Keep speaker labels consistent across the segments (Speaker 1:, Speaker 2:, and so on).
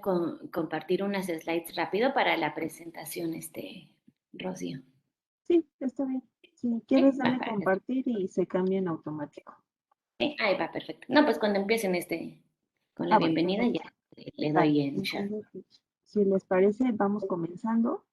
Speaker 1: compartir unas slides rápido para la presentación, Rocío.
Speaker 2: Sí, está bien. Si quieres, dale compartir y se cambia en automático.
Speaker 1: Ahí va, perfecto. No, pues cuando empiecen con la
Speaker 2: Bueno.
Speaker 1: bienvenida ya le
Speaker 2: Vale,
Speaker 1: doy en chat.
Speaker 2: entonces, si les parece, vamos comenzando.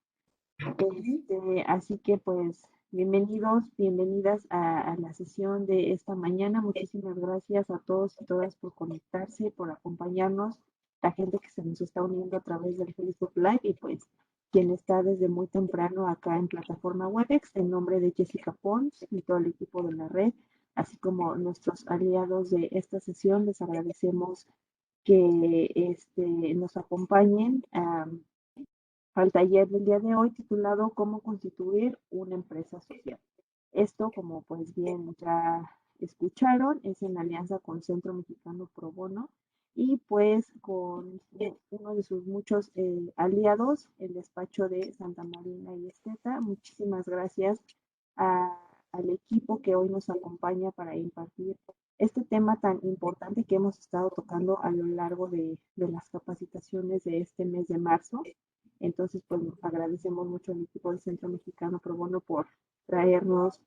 Speaker 2: Así que pues, bienvenidos, bienvenidas a la sesión de esta mañana. Muchísimas gracias a todos y todas por conectarse, por acompañarnos, la gente que se nos está uniendo a través del Facebook Live y pues quien está desde muy temprano acá en plataforma Webex, en nombre de Jessica Pons y todo el equipo de la red, así como nuestros aliados de esta sesión, les agradecemos que nos acompañen al taller del día de hoy titulado Cómo constituir una empresa social. Esto, como pues bien ya escucharon, es en alianza con Centro Mexicano Pro Bono y pues con uno de sus muchos aliados, el despacho de Santa Marina y Esteta. Muchísimas gracias al equipo que hoy nos acompaña para impartir este tema tan importante que hemos estado tocando a lo largo de las capacitaciones de este mes de marzo. Entonces, pues agradecemos mucho al equipo del Centro Mexicano Pro Bono por traernos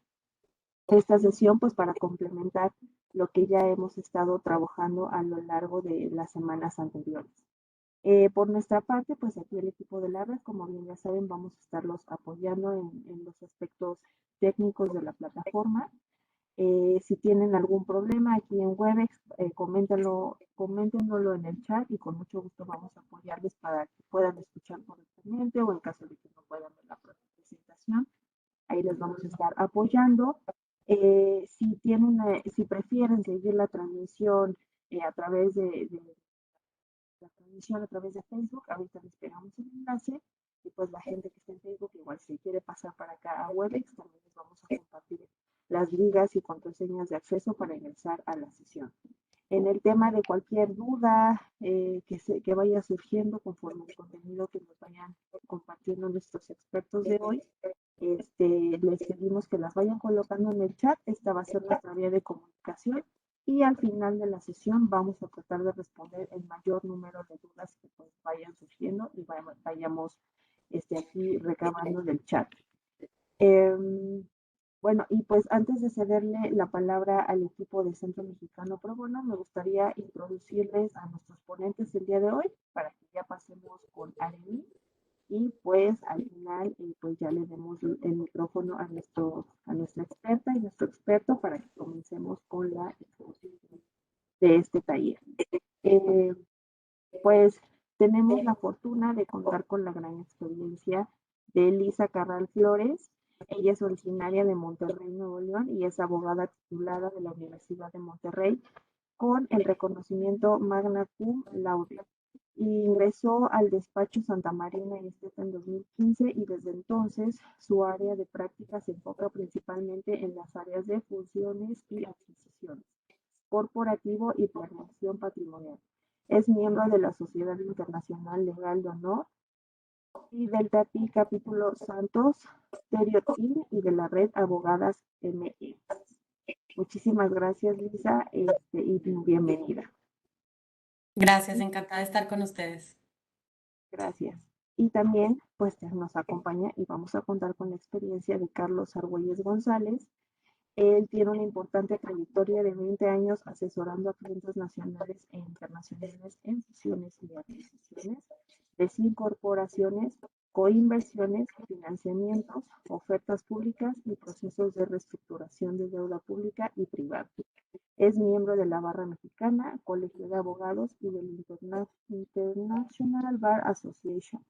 Speaker 2: esta sesión, pues para complementar lo que ya hemos estado trabajando a lo largo de las semanas anteriores. Por nuestra parte, pues aquí el equipo de la red, como bien ya saben, vamos a estarlos apoyando en los aspectos técnicos de la plataforma. Si tienen algún problema aquí en Webex, coméntenlo en el chat y con mucho gusto vamos a apoyarles para que puedan escuchar correctamente o en caso de que no puedan ver la presentación, ahí les vamos a estar apoyando. Si prefieren seguir la transmisión a través de Facebook, ahorita les pegamos el enlace y pues la gente que está en Facebook igual si quiere pasar para acá a Webex, también les vamos a compartir las ligas y contraseñas de acceso para ingresar a la sesión. En el tema de cualquier duda que vaya surgiendo conforme al contenido que nos vayan compartiendo nuestros expertos de hoy, les pedimos que las vayan colocando en el chat. Esta va a ser nuestra vía de comunicación y al final de la sesión vamos a tratar de responder el mayor número de dudas que pues vayan surgiendo y vayamos aquí recabando del chat. Bueno, y pues antes de cederle la palabra al equipo de Centro Mexicano Pro Bono, me gustaría introducirles a nuestros ponentes el día de hoy para que ya pasemos con Arely y pues al final pues ya le demos el micrófono a nuestra experta y nuestro experto para que comencemos con la exposición de este taller. Pues tenemos la fortuna de contar con la gran experiencia de Elisa Carral Flores. Ella es originaria de Monterrey, Nuevo León, y es abogada titulada de la Universidad de Monterrey con el reconocimiento Magna Cum Laude. Ingresó al despacho Santa Marina y Esteta en 2015 y desde entonces su área de práctica se enfoca principalmente en las áreas de fusiones y adquisiciones, corporativo y planeación patrimonial. Es miembro de la Sociedad Internacional Legal de Honor y del TAPI Capítulo Santos, Stereotin y de la Red Abogadas ME. Muchísimas gracias, Lisa, y bienvenida.
Speaker 3: Gracias, encantada de estar con ustedes.
Speaker 2: Gracias. Y también, pues, nos acompaña y vamos a contar con la experiencia de Carlos Argüelles González. Él tiene una importante trayectoria de 20 años asesorando a clientes nacionales e internacionales en fusiones y adquisiciones, desincorporaciones, coinversiones, financiamientos, ofertas públicas y procesos de reestructuración de deuda pública y privada. Es miembro de la Barra Mexicana, Colegio de Abogados y del International Bar Association.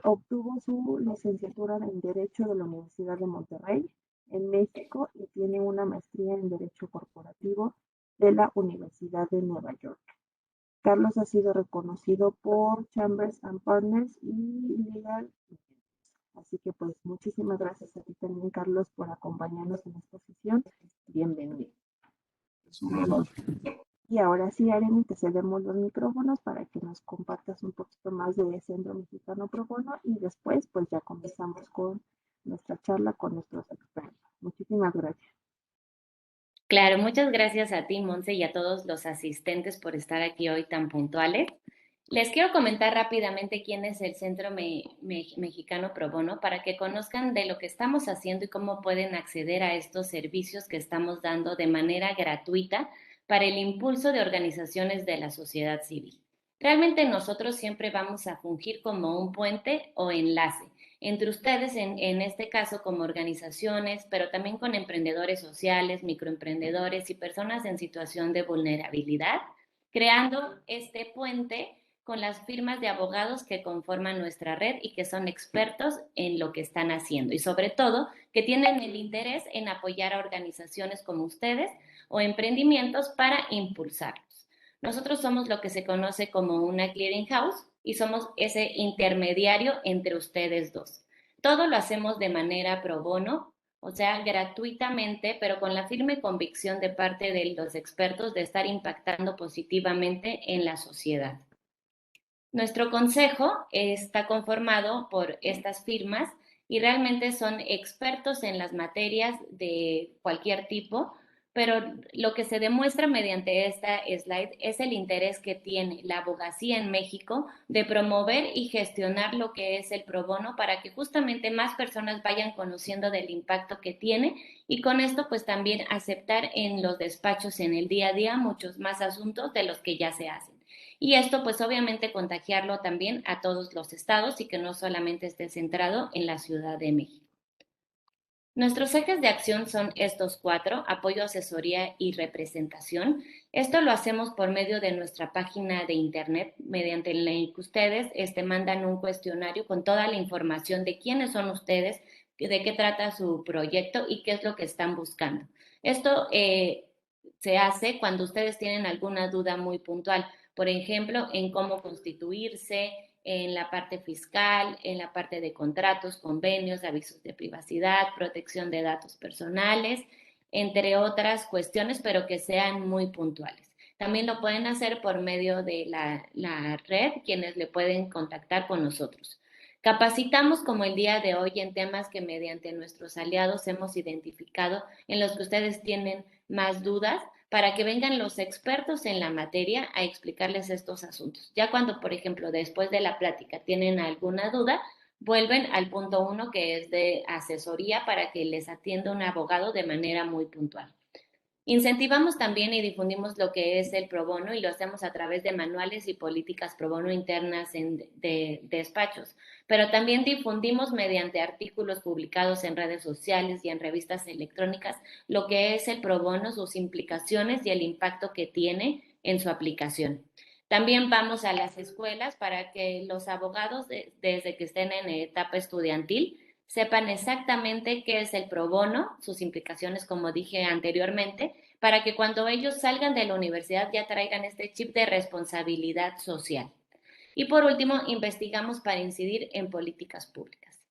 Speaker 2: Obtuvo su licenciatura en Derecho de la Universidad de Monterrey, en México, y tiene una maestría en Derecho Corporativo de la Universidad de Nueva York. Carlos ha sido reconocido por Chambers and Partners y Legal. Así que pues muchísimas gracias a ti también, Carlos, por acompañarnos en esta sesión. Bienvenido. Y ahora sí, Arely, te cedemos los micrófonos para que nos compartas un poquito más de Centro Mexicano Pro Bono y después pues ya comenzamos con nuestra charla con nuestros expertos. Muchísimas gracias.
Speaker 1: Claro, muchas gracias a ti, Monse, y a todos los asistentes por estar aquí hoy tan puntuales. Les quiero comentar rápidamente quién es el Centro Mexicano Pro Bono para que conozcan de lo que estamos haciendo y cómo pueden acceder a estos servicios que estamos dando de manera gratuita para el impulso de organizaciones de la sociedad civil. Realmente nosotros siempre vamos a fungir como un puente o enlace entre ustedes, en este caso como organizaciones, pero también con emprendedores sociales, microemprendedores y personas en situación de vulnerabilidad, creando este puente con las firmas de abogados que conforman nuestra red y que son expertos en lo que están haciendo y sobre todo que tienen el interés en apoyar a organizaciones como ustedes o emprendimientos para impulsarlos. Nosotros somos lo que se conoce como una clearing house y somos ese intermediario entre ustedes dos. Todo lo hacemos de manera pro bono, o sea, gratuitamente, pero con la firme convicción de parte de los expertos de estar impactando positivamente en la sociedad. Nuestro consejo está conformado por estas firmas y realmente son expertos en las materias de cualquier tipo, pero lo que se demuestra mediante esta slide es el interés que tiene la abogacía en México de promover y gestionar lo que es el pro bono para que justamente más personas vayan conociendo del impacto que tiene y con esto pues también aceptar en los despachos en el día a día muchos más asuntos de los que ya se hacen. Y esto pues obviamente contagiarlo también a todos los estados y que no solamente esté centrado en la Ciudad de México. Nuestros ejes de acción son estos 4: apoyo, asesoría y representación. Esto lo hacemos por medio de nuestra página de internet, mediante la que ustedes mandan un cuestionario con toda la información de quiénes son ustedes, de qué trata su proyecto y qué es lo que están buscando. Esto se hace cuando ustedes tienen alguna duda muy puntual, por ejemplo, en cómo constituirse, en la parte fiscal, en la parte de contratos, convenios, avisos de privacidad, protección de datos personales, entre otras cuestiones, pero que sean muy puntuales. También lo pueden hacer por medio de la red, quienes le pueden contactar con nosotros. Capacitamos como el día de hoy en temas que mediante nuestros aliados hemos identificado en los que ustedes tienen más dudas para que vengan los expertos en la materia a explicarles estos asuntos. Ya cuando, por ejemplo, después de la plática tienen alguna duda, vuelven al punto 1 que es de asesoría para que les atienda un abogado de manera muy puntual. Incentivamos también y difundimos lo que es el pro bono y lo hacemos a través de manuales y políticas pro bono internas de despachos, pero también difundimos mediante artículos publicados en redes sociales y en revistas electrónicas lo que es el pro bono, sus implicaciones y el impacto que tiene en su aplicación. También vamos a las escuelas para que los abogados, desde que estén en etapa estudiantil, sepan exactamente qué es el pro bono, sus implicaciones, como dije anteriormente, para que cuando ellos salgan de la universidad ya traigan este chip de responsabilidad social. Y por último, investigamos para incidir en políticas públicas.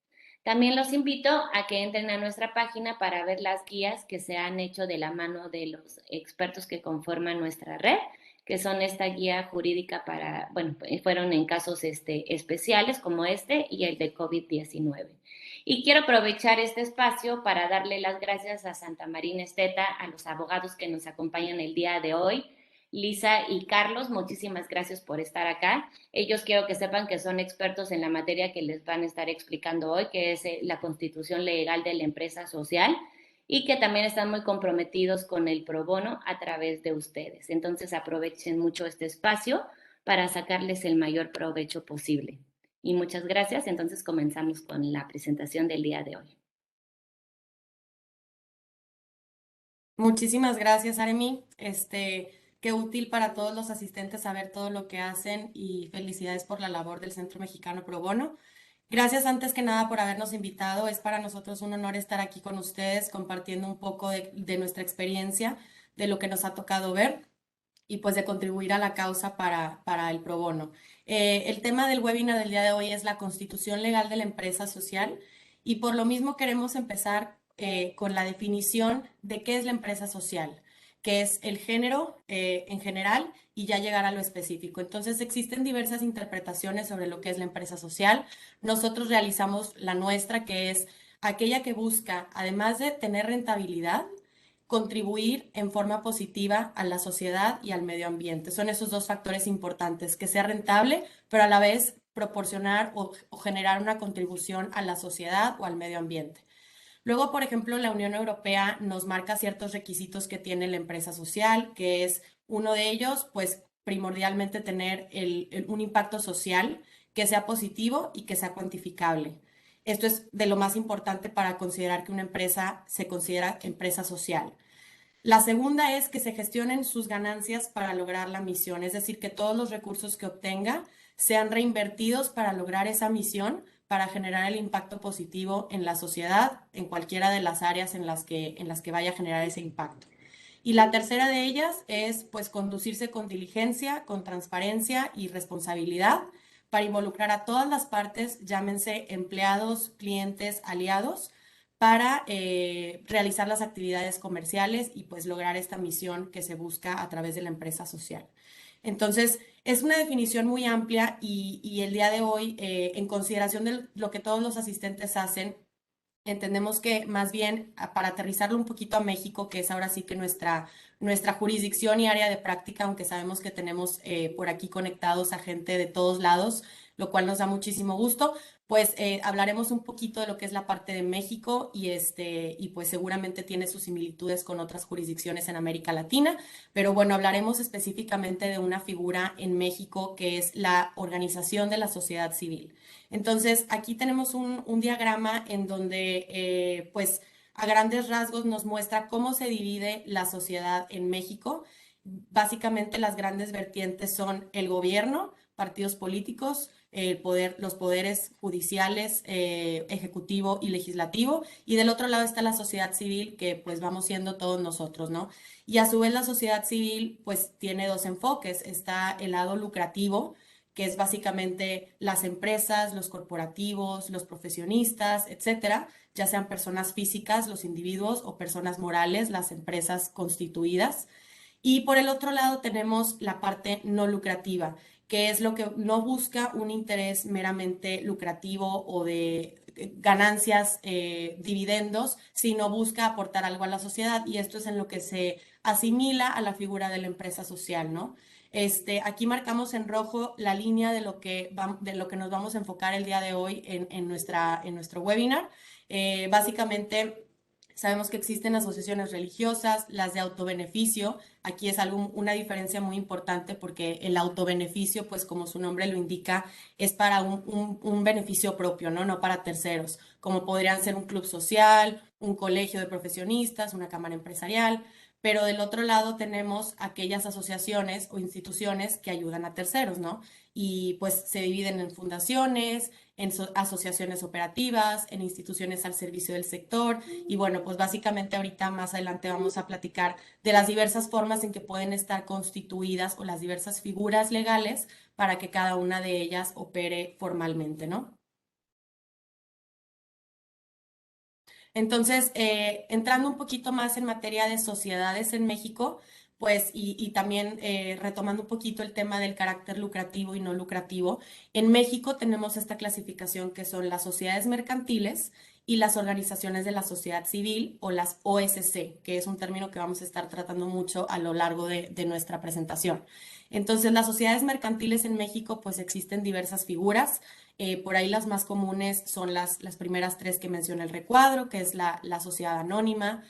Speaker 1: También los invito a que entren a nuestra página para ver las guías que se han hecho de la mano de los expertos que conforman nuestra red, que son esta guía jurídica para, bueno, fueron en casos especiales como este y el de COVID-19. Y quiero aprovechar este espacio para darle las gracias a Santa Marina Esteta, a los abogados que nos acompañan el día de hoy. Lisa y Carlos, muchísimas gracias por estar acá. Ellos quiero que sepan que son expertos en la materia que les van a estar explicando hoy, que es la constitución legal de la empresa social y que también están muy comprometidos con el pro bono a través de ustedes. Entonces aprovechen mucho este espacio para sacarles el mayor provecho posible. Y muchas gracias. Entonces comenzamos con la presentación del día de hoy.
Speaker 3: Muchísimas gracias, Aremi. Qué útil para todos los asistentes saber todo lo que hacen y felicidades por la labor del Centro Mexicano Pro Bono. Gracias antes que nada por habernos invitado. Es para nosotros un honor estar aquí con ustedes compartiendo un poco de nuestra experiencia, de lo que nos ha tocado ver y pues de contribuir a la causa para el pro bono. El tema del webinar del día de hoy es la constitución legal de la empresa social y por lo mismo queremos empezar con la definición de qué es la empresa social, que es el género en general y ya llegar a lo específico. Entonces existen diversas interpretaciones sobre lo que es la empresa social. Nosotros realizamos la nuestra, que es aquella que busca, además de tener rentabilidad, contribuir en forma positiva a la sociedad y al medio ambiente. Son esos dos factores importantes, que sea rentable, pero a la vez proporcionar o generar una contribución a la sociedad o al medio ambiente. Luego, por ejemplo, la Unión Europea nos marca ciertos requisitos que tiene la empresa social, que es uno de ellos, pues primordialmente tener un impacto social que sea positivo y que sea cuantificable. Esto es de lo más importante para considerar que una empresa se considera empresa social. La segunda es que se gestionen sus ganancias para lograr la misión, es decir, que todos los recursos que obtenga sean reinvertidos para lograr esa misión, para generar el impacto positivo en la sociedad, en cualquiera de las áreas en las que vaya a generar ese impacto. Y la tercera de ellas es pues conducirse con diligencia, con transparencia y responsabilidad para involucrar a todas las partes, llámense empleados, clientes, aliados, para realizar las actividades comerciales y pues lograr esta misión que se busca a través de la empresa social. Entonces, es una definición muy amplia y el día de hoy, en consideración de lo que todos los asistentes hacen, entendemos que más bien para aterrizarlo un poquito a México, que es ahora sí que nuestra jurisdicción y área de práctica, aunque sabemos que tenemos por aquí conectados a gente de todos lados, lo cual nos da muchísimo gusto, pues hablaremos un poquito de lo que es la parte de México y pues seguramente tiene sus similitudes con otras jurisdicciones en América Latina, pero bueno, hablaremos específicamente de una figura en México que es la organización de la sociedad civil. Entonces, aquí tenemos un diagrama en donde, pues, a grandes rasgos nos muestra cómo se divide la sociedad en México. Básicamente, las grandes vertientes son el gobierno, partidos políticos, los poderes judiciales, ejecutivo y legislativo, y del otro lado está la sociedad civil, que pues vamos siendo todos nosotros, ¿no? Y a su vez la sociedad civil pues tiene dos enfoques. Está el lado lucrativo, que es básicamente las empresas, los corporativos, los profesionistas, etcétera, ya sean personas físicas, los individuos, o personas morales, las empresas constituidas. Y por el otro lado tenemos la parte no lucrativa, que es lo que no busca un interés meramente lucrativo o de ganancias, dividendos, sino busca aportar algo a la sociedad, y esto es en lo que se asimila a la figura de la empresa social, ¿no? Aquí marcamos en rojo la línea de lo que nos vamos a enfocar el día de hoy en nuestro webinar. Básicamente, sabemos que existen asociaciones religiosas, las de autobeneficio. Aquí es una diferencia muy importante, porque el autobeneficio, pues como su nombre lo indica, es para un beneficio propio, ¿no? No para terceros, como podrían ser un club social, un colegio de profesionistas, una cámara empresarial. Pero del otro lado tenemos aquellas asociaciones o instituciones que ayudan a terceros, ¿no? Y pues se dividen en fundaciones, en asociaciones operativas, en instituciones al servicio del sector. Y bueno, pues básicamente ahorita más adelante vamos a platicar de las diversas formas en que pueden estar constituidas, o las diversas figuras legales para que cada una de ellas opere formalmente, ¿no? Entonces, entrando un poquito más en materia de sociedades en México, pues, y también retomando un poquito el tema del carácter lucrativo y no lucrativo, en México tenemos esta clasificación, que son las sociedades mercantiles y las organizaciones de la sociedad civil, o las OSC, que es un término que vamos a estar tratando mucho a lo largo de nuestra presentación. Entonces, las sociedades mercantiles en México, pues existen diversas figuras. Por ahí las más comunes son las primeras tres que menciona el recuadro, que es la sociedad anónima,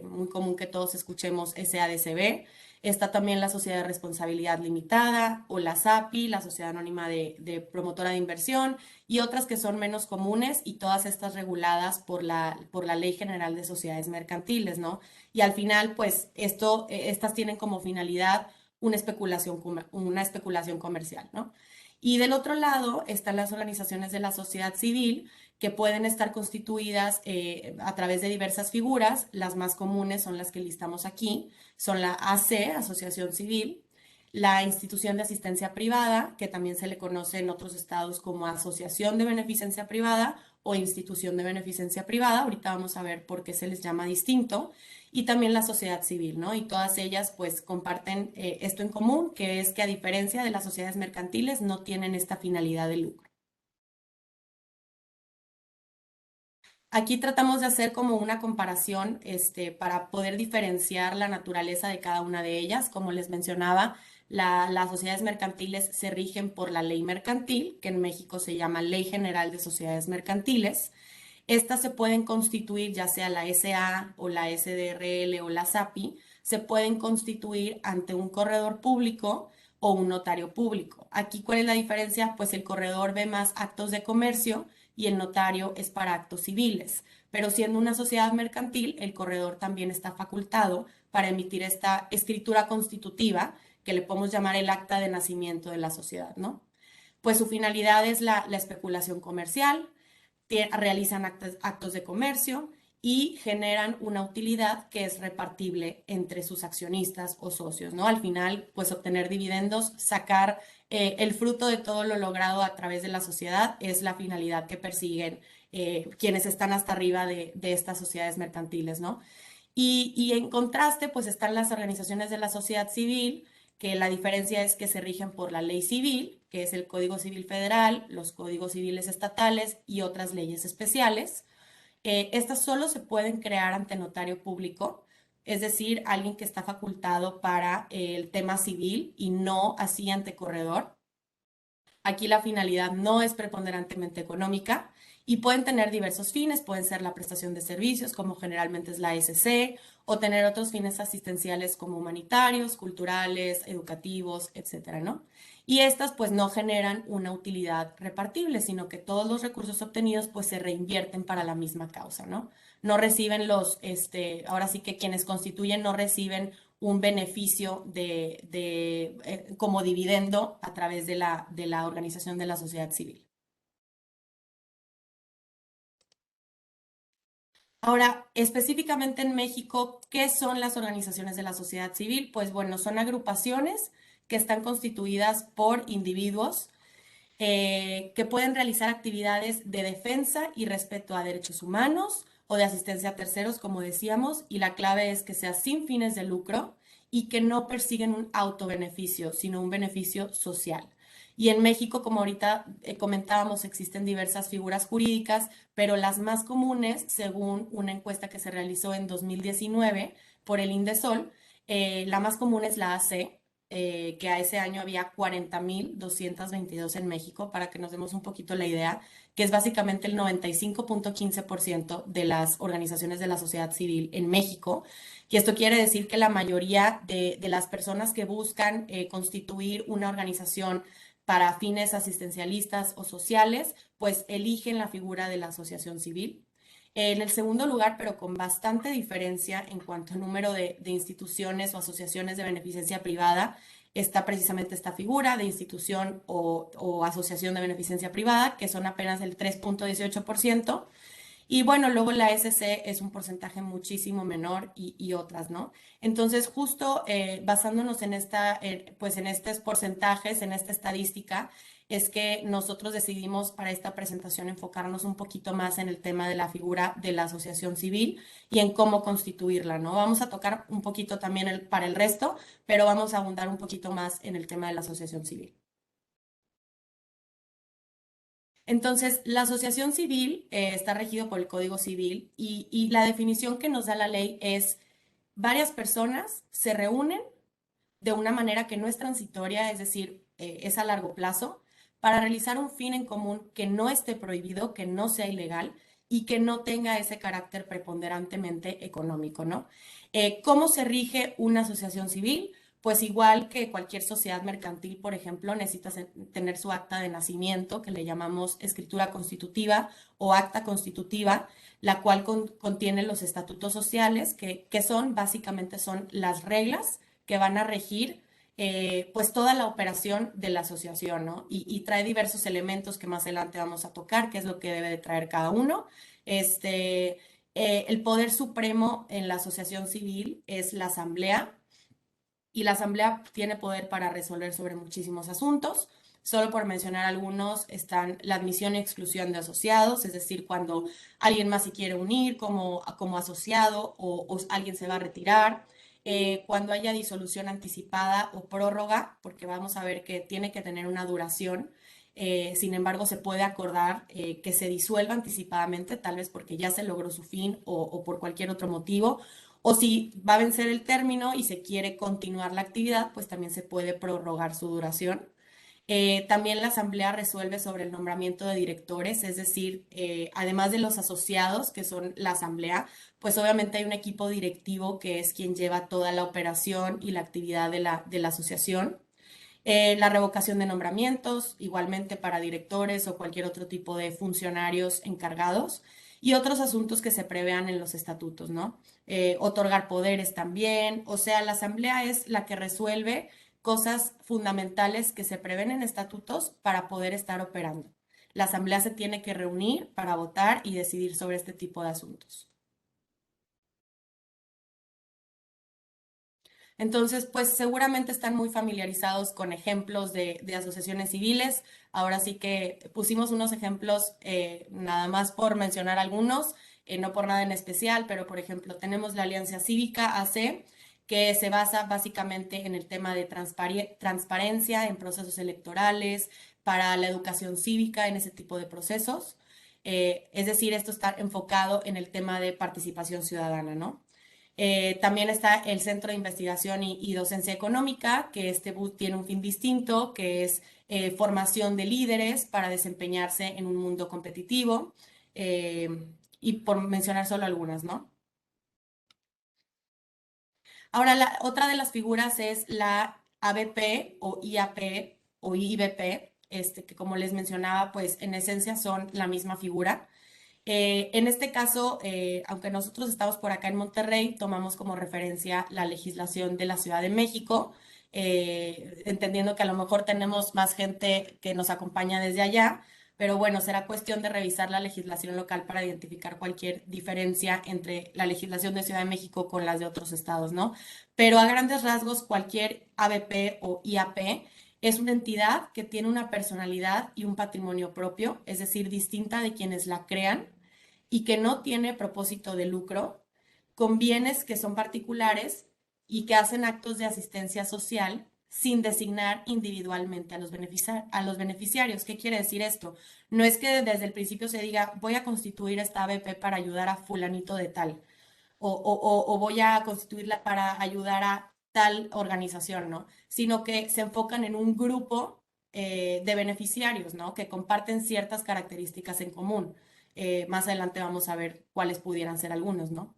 Speaker 3: muy común que todos escuchemos SADCB. Está también la sociedad de responsabilidad limitada, o la SAPI, la sociedad anónima de promotora de inversión, y otras que son menos comunes, y todas estas reguladas por la Ley General de Sociedades Mercantiles, ¿no? Y al final, pues estas tienen como finalidad una especulación comercial, ¿no? Y del otro lado están las organizaciones de la sociedad civil, que pueden estar constituidas a través de diversas figuras. Las más comunes son las que listamos aquí. Son la AC, Asociación Civil; la Institución de Asistencia Privada, que también se le conoce en otros estados como Asociación de Beneficencia Privada o Institución de Beneficencia Privada. Ahorita vamos a ver por qué se les llama distinto. Y también la sociedad civil, ¿no? Y todas ellas pues comparten esto en común, que es que, a diferencia de las sociedades mercantiles, no tienen esta finalidad de lucro. Aquí tratamos de hacer como una comparación para poder diferenciar la naturaleza de cada una de ellas. Como les mencionaba, las sociedades mercantiles se rigen por la ley mercantil, que en México se llama Ley General de Sociedades Mercantiles. Estas se pueden constituir, ya sea la SA o la SDRL o la SAPI, se pueden constituir ante un corredor público o un notario público. Aquí, ¿cuál es la diferencia? Pues el corredor ve más actos de comercio y el notario es para actos civiles. Pero siendo una sociedad mercantil, el corredor también está facultado para emitir esta escritura constitutiva, que le podemos llamar el acta de nacimiento de la sociedad, ¿no? Pues su finalidad es la especulación comercial, realizan actos de comercio y generan una utilidad que es repartible entre sus accionistas o socios, ¿no? Al final, pues obtener dividendos, sacar el fruto de todo lo logrado a través de la sociedad es la finalidad que persiguen quienes están hasta arriba de estas sociedades mercantiles, ¿no? Y en contraste, pues están las organizaciones de la sociedad civil, que la diferencia es que se rigen por la ley civil, que es el Código Civil Federal, los códigos civiles estatales y otras leyes especiales. Estas solo se pueden crear ante notario público, es decir, alguien que está facultado para el tema civil y no así ante corredor. Aquí la finalidad no es preponderantemente económica y pueden tener diversos fines, pueden ser la prestación de servicios, como generalmente es la SC, o tener otros fines asistenciales como humanitarios, culturales, educativos, etcétera, ¿no? Y estas pues no generan una utilidad repartible, sino que todos los recursos obtenidos pues se reinvierten para la misma causa, ¿no? No reciben ahora sí que quienes constituyen no reciben un beneficio como dividendo a través de la organización de la sociedad civil. Ahora, específicamente en México, ¿qué son las organizaciones de la sociedad civil? Pues bueno, son agrupaciones que están constituidas por individuos que pueden realizar actividades de defensa y respeto a derechos humanos o de asistencia a terceros, como decíamos, y la clave es que sea sin fines de lucro y que no persiguen un autobeneficio, sino un beneficio social. Y en México, como ahorita comentábamos, existen diversas figuras jurídicas, pero las más comunes, según una encuesta que se realizó en 2019 por el INDESOL, la más común es la AC, que a ese año había 40.222 en México, para que nos demos un poquito la idea, que es básicamente el 95.15% de las organizaciones de la sociedad civil en México. Y esto quiere decir que la mayoría de las personas que buscan constituir una organización para fines asistencialistas o sociales, pues eligen la figura de la asociación civil. En el segundo lugar, pero con bastante diferencia en cuanto al número de instituciones o asociaciones de beneficencia privada, está precisamente esta figura de institución o asociación de beneficencia privada, que son apenas el 3.18%. Y bueno, luego la SC es un porcentaje muchísimo menor y otras, ¿no? Entonces, justo basándonos pues en estos porcentajes, en esta estadística, es que nosotros decidimos para esta presentación enfocarnos un poquito más en el tema de la figura de la asociación civil y en cómo constituirla, ¿no? Vamos a tocar un poquito también para el resto, pero vamos a abundar un poquito más en el tema de la asociación civil. Entonces, la asociación civil está regido por el Código Civil y la definición que nos da la ley es varias personas se reúnen de una manera que no es transitoria, es decir, es a largo plazo, para realizar un fin en común que no esté prohibido, que no sea ilegal y que no tenga ese carácter preponderantemente económico, ¿no? ¿Cómo se rige una asociación civil? Pues igual que cualquier sociedad mercantil, por ejemplo, necesita tener su acta de nacimiento, que le llamamos escritura constitutiva o acta constitutiva, la cual contiene los estatutos sociales, que son básicamente son las reglas que van a regir pues toda la operación de la asociación, ¿no? Y trae diversos elementos que más adelante vamos a tocar, que es lo que debe de traer cada uno. El poder supremo en la asociación civil es la asamblea, y la asamblea tiene poder para resolver sobre muchísimos asuntos. Solo por mencionar algunos están la admisión y exclusión de asociados, es decir, cuando alguien más se quiere unir como asociado o alguien se va a retirar, cuando haya disolución anticipada o prórroga, porque vamos a ver que tiene que tener una duración, sin embargo, se puede acordar que se disuelva anticipadamente, tal vez porque ya se logró su fin o por cualquier otro motivo. O si va a vencer el término y se quiere continuar la actividad, pues también se puede prorrogar su duración. También la asamblea resuelve sobre el nombramiento de directores, es decir, además de los asociados, que son la asamblea, pues obviamente hay un equipo directivo que es quien lleva toda la operación y la actividad de la asociación. La revocación de nombramientos, igualmente para directores o cualquier otro tipo de funcionarios encargados, y otros asuntos que se prevean en los estatutos, ¿no? Otorgar poderes también, o sea, la asamblea es la que resuelve cosas fundamentales que se prevén en estatutos para poder estar operando. La asamblea se tiene que reunir para votar y decidir sobre este tipo de asuntos. Entonces, pues seguramente están muy familiarizados con ejemplos de asociaciones civiles. Ahora sí que pusimos unos ejemplos, nada más por mencionar algunos, no por nada en especial, pero por ejemplo, tenemos la Alianza Cívica AC, que se basa básicamente en el tema de transparencia en procesos electorales, para la educación cívica en ese tipo de procesos. Es decir, esto está enfocado en el tema de participación ciudadana, ¿no? También está el Centro de Investigación y Docencia Económica, que este tiene un fin distinto, que es formación de líderes para desempeñarse en un mundo competitivo, eh, y por mencionar solo algunas, ¿no? Ahora, otra de las figuras es la ABP o IAP o IBP, que como les mencionaba, pues en esencia son la misma figura. En este caso, aunque nosotros estamos por acá en Monterrey, tomamos como referencia la legislación de la Ciudad de México, entendiendo que a lo mejor tenemos más gente que nos acompaña desde allá, pero bueno, será cuestión de revisar la legislación local para identificar cualquier diferencia entre la legislación de Ciudad de México con las de otros estados, ¿no? Pero a grandes rasgos, cualquier ABP o IAP es una entidad que tiene una personalidad y un patrimonio propio, es decir, distinta de quienes la crean y que no tiene propósito de lucro, con bienes que son particulares y que hacen actos de asistencia social sin designar individualmente a a los beneficiarios. ¿Qué quiere decir esto? No es que desde el principio se diga, voy a constituir esta ABP para ayudar a fulanito de tal, o voy a constituirla para ayudar a tal organización, ¿no? Sino que se enfocan en un grupo de beneficiarios, ¿no? Que comparten ciertas características en común. Más adelante vamos a ver cuáles pudieran ser algunos, ¿no?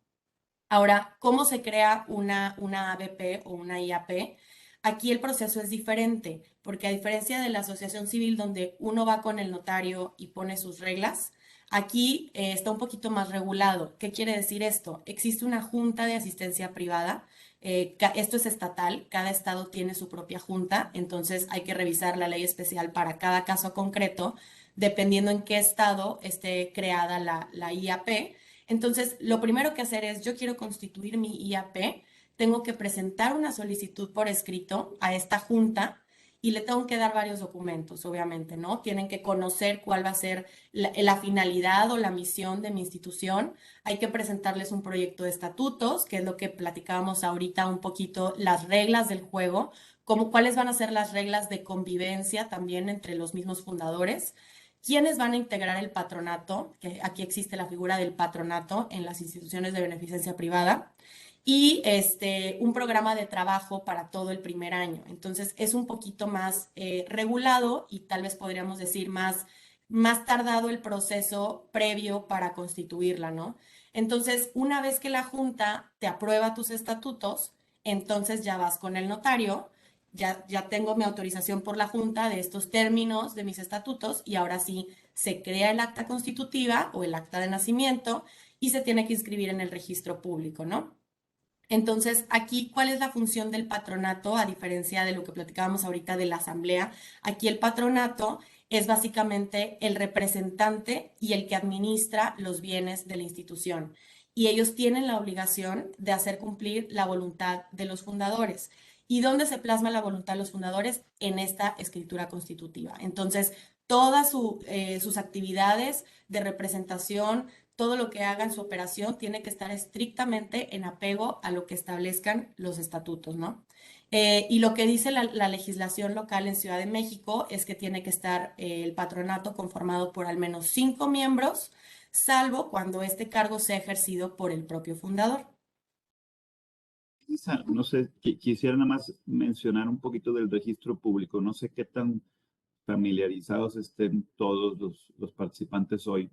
Speaker 3: Ahora, ¿cómo se crea una ABP o una IAP? Aquí el proceso es diferente, porque a diferencia de la asociación civil donde uno va con el notario y pone sus reglas, aquí está un poquito más regulado. ¿Qué quiere decir esto? Existe una junta de asistencia privada. Esto es estatal, cada estado tiene su propia junta, entonces hay que revisar la ley especial para cada caso concreto, dependiendo en qué estado esté creada la IAP. Entonces, lo primero que hacer es, yo quiero constituir mi IAP, tengo que presentar una solicitud por escrito a esta junta y le tengo que dar varios documentos, obviamente, ¿no? Tienen que conocer cuál va a ser la finalidad o la misión de mi institución. Hay que presentarles un proyecto de estatutos, que es lo que platicábamos ahorita un poquito, las reglas del juego, como cuáles van a ser las reglas de convivencia también entre los mismos fundadores. ¿Quiénes van a integrar el patronato? Que aquí existe la figura del patronato en las instituciones de beneficencia privada. Y un programa de trabajo para todo el primer año. Entonces es un poquito más regulado y tal vez podríamos decir más tardado el proceso previo para constituirla, ¿no? Entonces, una vez que la Junta te aprueba tus estatutos, entonces ya vas con el notario, ya tengo mi autorización por la Junta de estos términos de mis estatutos y ahora sí se crea el acta constitutiva o el acta de nacimiento y se tiene que inscribir en el registro público, ¿no? Entonces, aquí, ¿cuál es la función del patronato? A diferencia de lo que platicábamos ahorita de la asamblea, aquí el patronato es básicamente el representante y el que administra los bienes de la institución. Y ellos tienen la obligación de hacer cumplir la voluntad de los fundadores. ¿Y dónde se plasma la voluntad de los fundadores? En esta escritura constitutiva. Entonces, todas sus actividades de representación, todo lo que haga en su operación tiene que estar estrictamente en apego a lo que establezcan los estatutos, ¿no? Y lo que dice la legislación local en Ciudad de México es que tiene que estar el patronato conformado por al menos 5 miembros, salvo cuando este cargo sea ejercido por el propio fundador.
Speaker 4: Isa, no sé, quisiera nada más mencionar un poquito del registro público. No sé qué tan familiarizados estén todos los participantes hoy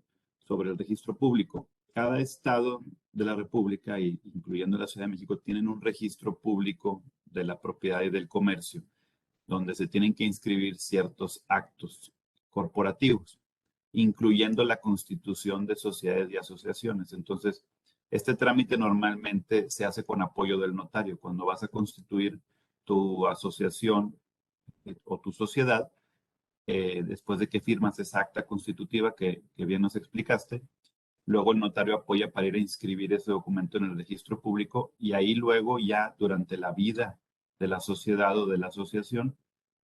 Speaker 4: sobre el registro público. Cada estado de la República, incluyendo la Ciudad de México, tienen un registro público de la propiedad y del comercio, donde se tienen que inscribir ciertos actos corporativos, incluyendo la constitución de sociedades y asociaciones. Entonces, este trámite normalmente se hace con apoyo del notario. Cuando vas a constituir tu asociación o tu sociedad, después de que firmas esa acta constitutiva que bien nos explicaste, luego el notario apoya para ir a inscribir ese documento en el registro público y ahí luego ya durante la vida de la sociedad o de la asociación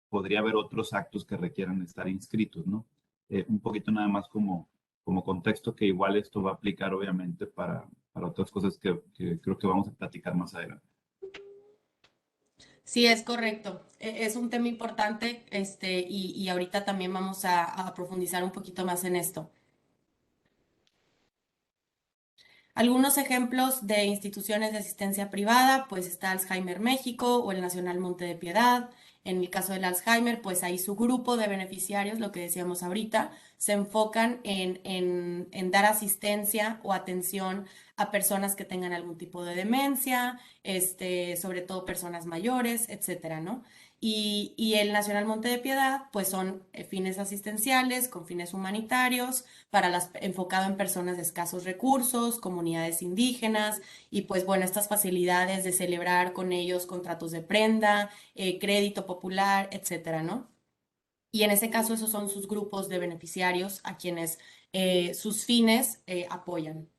Speaker 4: podría haber otros actos que requieran estar inscritos, ¿no? Un poquito nada más como contexto que igual esto va a aplicar obviamente para otras cosas que creo que vamos a platicar más adelante.
Speaker 3: Sí, es correcto. Es un tema importante, y ahorita también vamos a profundizar un poquito más en esto. Algunos ejemplos de instituciones de asistencia privada, pues está Alzheimer México o el Nacional Monte de Piedad. En el caso del Alzheimer, pues ahí su grupo de beneficiarios, lo que decíamos ahorita, se enfocan en dar asistencia o atención a personas que tengan algún tipo de demencia, sobre todo personas mayores, etcétera, ¿no? Y el Nacional Monte de Piedad, pues son fines asistenciales con fines humanitarios enfocado en personas de escasos recursos, comunidades indígenas y pues bueno, estas facilidades de celebrar con ellos contratos de prenda, crédito popular, etcétera, ¿no? Y en ese caso esos son sus grupos de beneficiarios a quienes sus fines apoyan.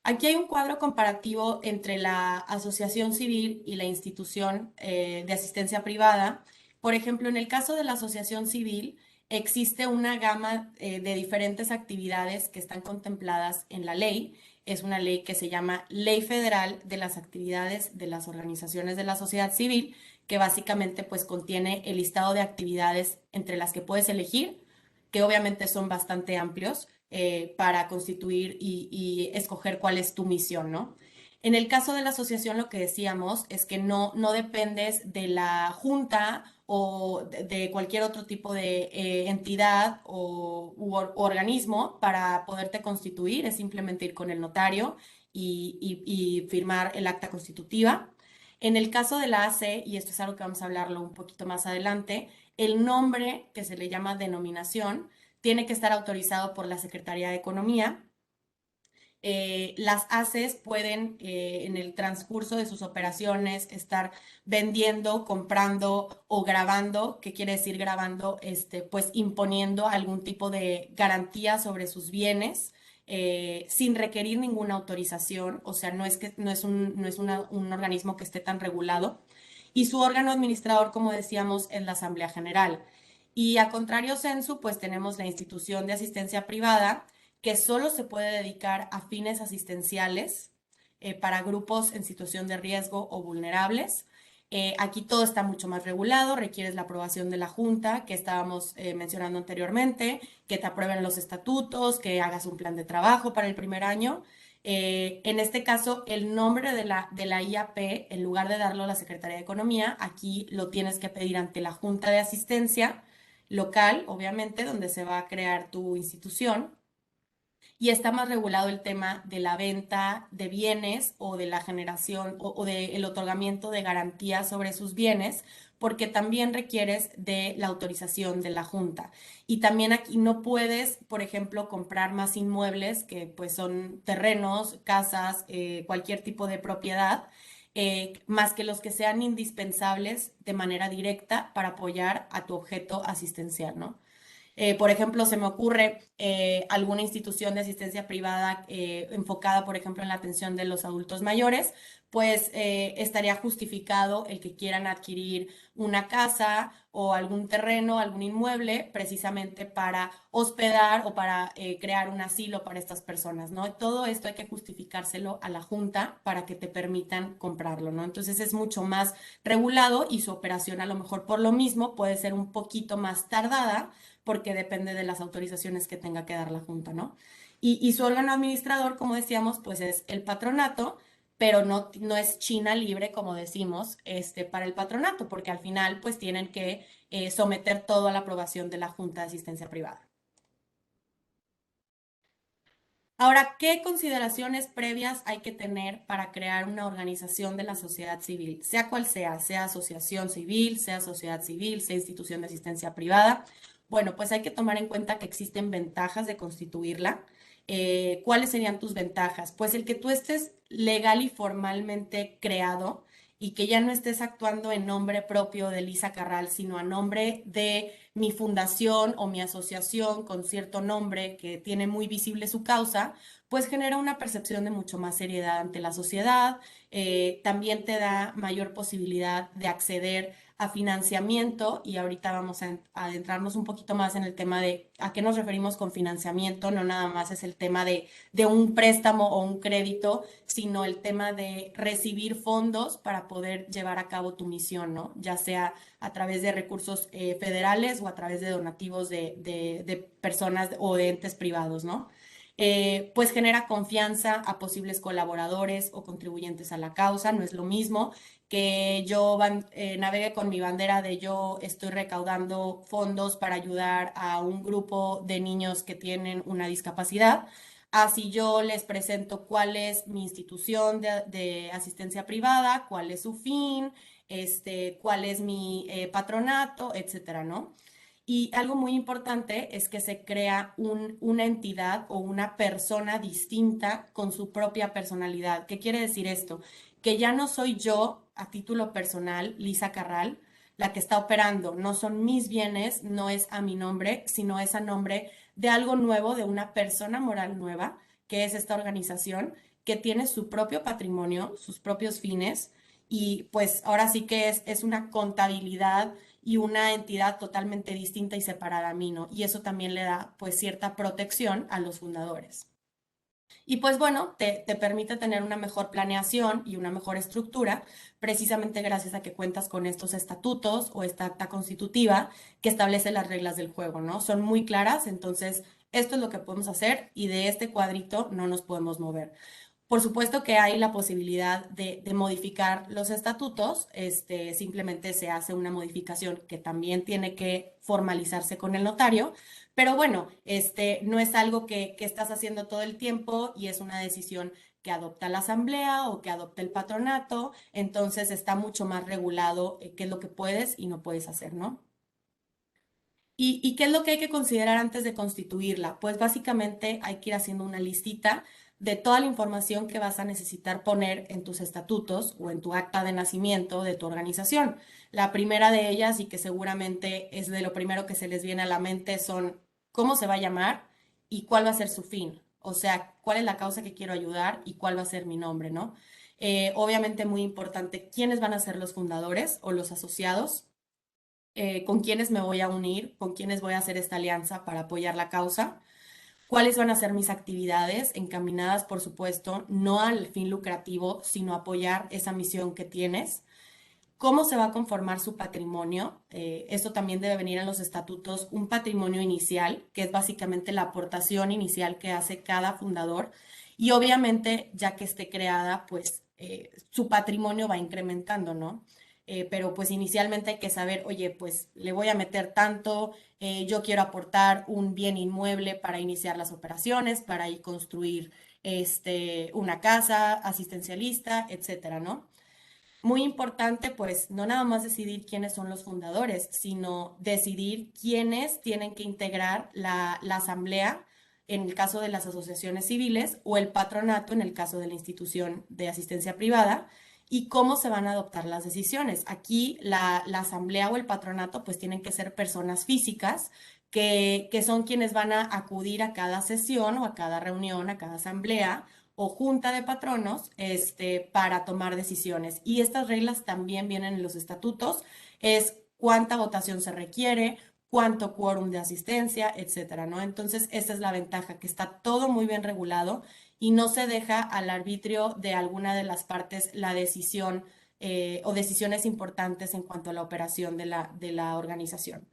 Speaker 3: Aquí hay un cuadro comparativo entre la asociación civil y la institución de asistencia privada. Por ejemplo, en el caso de la asociación civil, existe una gama de diferentes actividades que están contempladas en la ley. Es una ley que se llama Ley Federal de las Actividades de las Organizaciones de la Sociedad Civil, que básicamente pues contiene el listado de actividades entre las que puedes elegir, que obviamente son bastante amplios para constituir y escoger cuál es tu misión, ¿no? En el caso de la asociación, lo que decíamos es que no dependes de la junta o de cualquier otro tipo de entidad u organismo para poderte constituir, es simplemente ir con el notario y firmar el acta constitutiva. En el caso de la AC, y esto es algo que vamos a hablarlo un poquito más adelante, el nombre que se le llama denominación tiene que estar autorizado por la Secretaría de Economía. Las ACES pueden en el transcurso de sus operaciones estar vendiendo, comprando o grabando, ¿qué quiere decir grabando? Pues imponiendo algún tipo de garantía sobre sus bienes sin requerir ninguna autorización, o sea, no es un organismo que esté tan regulado. Y su órgano administrador, como decíamos, es la Asamblea General. Y a contrario censu, pues tenemos la institución de asistencia privada, que solo se puede dedicar a fines asistenciales para grupos en situación de riesgo o vulnerables. Aquí todo está mucho más regulado, requieres la aprobación de la Junta, que estábamos mencionando anteriormente, que te aprueben los estatutos, que hagas un plan de trabajo para el primer año. En este caso, el nombre de la IAP, en lugar de darlo a la Secretaría de Economía, aquí lo tienes que pedir ante la Junta de Asistencia local, obviamente, donde se va a crear tu institución. Y está más regulado el tema de la venta de bienes o de la generación o del otorgamiento de garantías sobre sus bienes, porque también requieres de la autorización de la Junta. Y también aquí no puedes, por ejemplo, comprar más inmuebles, que pues son terrenos, casas, cualquier tipo de propiedad, más que los que sean indispensables de manera directa para apoyar a tu objeto asistencial, ¿no? Por ejemplo, se me ocurre alguna institución de asistencia privada enfocada, por ejemplo, en la atención de los adultos mayores, pues estaría justificado el que quieran adquirir una casa o algún terreno, algún inmueble, precisamente para hospedar o para crear un asilo para estas personas, ¿no? Todo esto hay que justificárselo a la Junta para que te permitan comprarlo, ¿no? Entonces es mucho más regulado y su operación a lo mejor por lo mismo puede ser un poquito más tardada porque depende de las autorizaciones que tenga que dar la Junta, ¿no? Y su órgano administrador, como decíamos, pues es el patronato, pero no es China libre, como decimos, para el patronato, porque al final pues tienen que someter todo a la aprobación de la Junta de Asistencia Privada. Ahora, ¿qué consideraciones previas hay que tener para crear una organización de la sociedad civil? Sea cual sea asociación civil, sea sociedad civil, sea institución de asistencia privada. Bueno, pues hay que tomar en cuenta que existen ventajas de constituirla. ¿Cuáles serían tus ventajas? Pues el que tú estés legal y formalmente creado y que ya no estés actuando en nombre propio de Lisa Carral, sino a nombre de mi fundación o mi asociación con cierto nombre que tiene muy visible su causa, pues genera una percepción de mucho más seriedad ante la sociedad, también te da mayor posibilidad de acceder a financiamiento y ahorita vamos a adentrarnos un poquito más en el tema de a qué nos referimos con financiamiento, no nada más es el tema de un préstamo o un crédito, sino el tema de recibir fondos para poder llevar a cabo tu misión, ¿no? Ya sea a través de recursos federales o a través de donativos de personas o de entes privados, ¿no? Pues genera confianza a posibles colaboradores o contribuyentes a la causa, no es lo mismo que yo navegue con mi bandera de yo estoy recaudando fondos para ayudar a un grupo de niños que tienen una discapacidad. Así yo les presento cuál es mi institución de asistencia privada, cuál es su fin, cuál es mi patronato, etcétera, ¿no? Y algo muy importante es que se crea una entidad o una persona distinta con su propia personalidad. ¿Qué quiere decir esto? Que ya no soy yo a título personal, Lisa Carral, la que está operando. No son mis bienes, no es a mi nombre, sino es a nombre de algo nuevo, de una persona moral nueva, que es esta organización, que tiene su propio patrimonio, sus propios fines, y pues ahora sí que es una contabilidad y una entidad totalmente distinta y separada a mí, ¿no? Y eso también le da pues cierta protección a los fundadores. Y pues bueno, te permite tener una mejor planeación y una mejor estructura, precisamente gracias a que cuentas con estos estatutos o esta acta constitutiva que establece las reglas del juego, ¿no? Son muy claras, entonces esto es lo que podemos hacer y de este cuadrito no nos podemos mover. Por supuesto que hay la posibilidad de modificar los estatutos, simplemente se hace una modificación que también tiene que formalizarse con el notario, pero bueno, no es algo que estás haciendo todo el tiempo y es una decisión que adopta la asamblea o que adopta el patronato, entonces está mucho más regulado qué es lo que puedes y no puedes hacer, ¿no? ¿Y qué es lo que hay que considerar antes de constituirla? Pues básicamente hay que ir haciendo una listita de toda la información que vas a necesitar poner en tus estatutos o en tu acta de nacimiento de tu organización. La primera de ellas, y que seguramente es de lo primero que se les viene a la mente, son cómo se va a llamar y cuál va a ser su fin. O sea, cuál es la causa que quiero ayudar y cuál va a ser mi nombre, ¿no? Obviamente muy importante, quiénes van a ser los fundadores o los asociados, con quiénes me voy a unir, con quiénes voy a hacer esta alianza para apoyar la causa, cuáles van a ser mis actividades encaminadas, por supuesto, no al fin lucrativo, sino a apoyar esa misión que tienes, cómo se va a conformar su patrimonio. Esto también debe venir en los estatutos, un patrimonio inicial, que es básicamente la aportación inicial que hace cada fundador. Y obviamente, ya que esté creada, pues su patrimonio va incrementando, ¿no? Pero pues inicialmente hay que saber, oye, pues le voy a meter tanto, yo quiero aportar un bien inmueble para iniciar las operaciones, para ir construir una casa asistencialista, etcétera, ¿no? Muy importante, pues, no nada más decidir quiénes son los fundadores, sino decidir quiénes tienen que integrar la asamblea en el caso de las asociaciones civiles o el patronato en el caso de la institución de asistencia privada y cómo se van a adoptar las decisiones. Aquí la asamblea o el patronato pues tienen que ser personas físicas que son quienes van a acudir a cada sesión o a cada reunión, a cada asamblea o junta de patronos para tomar decisiones. Y estas reglas también vienen en los estatutos, es cuánta votación se requiere, cuánto quórum de asistencia, etcétera, ¿no? Entonces, esta es la ventaja, que está todo muy bien regulado y no se deja al arbitrio de alguna de las partes la decisión o decisiones importantes en cuanto a la operación de la organización.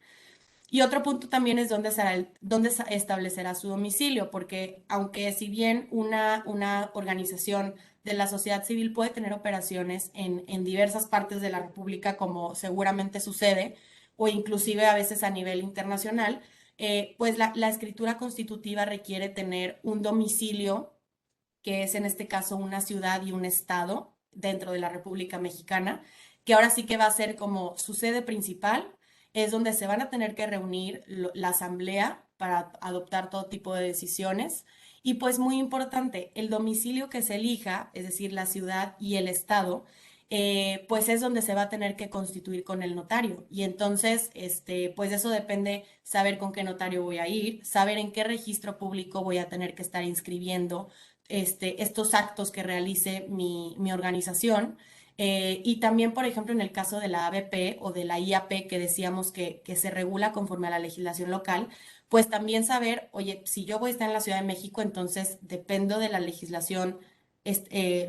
Speaker 3: Y otro punto también es dónde se establecerá su domicilio, porque aunque si bien una organización de la sociedad civil puede tener operaciones en diversas partes de la República, como seguramente sucede, o inclusive a veces a nivel internacional, pues la escritura constitutiva requiere tener un domicilio, que es en este caso una ciudad y un estado dentro de la República Mexicana, que ahora sí que va a ser como su sede principal, es donde se van a tener que reunir la asamblea para adoptar todo tipo de decisiones. Y pues muy importante, el domicilio que se elija, es decir, la ciudad y el estado, pues es donde se va a tener que constituir con el notario. Y entonces, pues eso depende saber con qué notario voy a ir, saber en qué registro público voy a tener que estar inscribiendo estos actos que realice mi organización. Y también, por ejemplo, en el caso de la ABP o de la IAP, que decíamos que se regula conforme a la legislación local, pues también saber, oye, si yo voy a estar en la Ciudad de México, entonces dependo de la legislación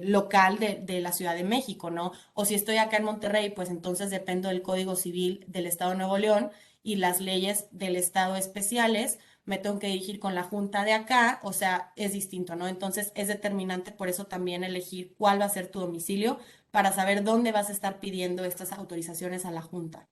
Speaker 3: local de la Ciudad de México, ¿no? O si estoy acá en Monterrey, pues entonces dependo del Código Civil del Estado de Nuevo León y las leyes del Estado especiales, me tengo que dirigir con la junta de acá, o sea, es distinto, ¿no? Entonces es determinante por eso también elegir cuál va a ser tu domicilio para saber dónde vas a estar pidiendo estas autorizaciones a la junta.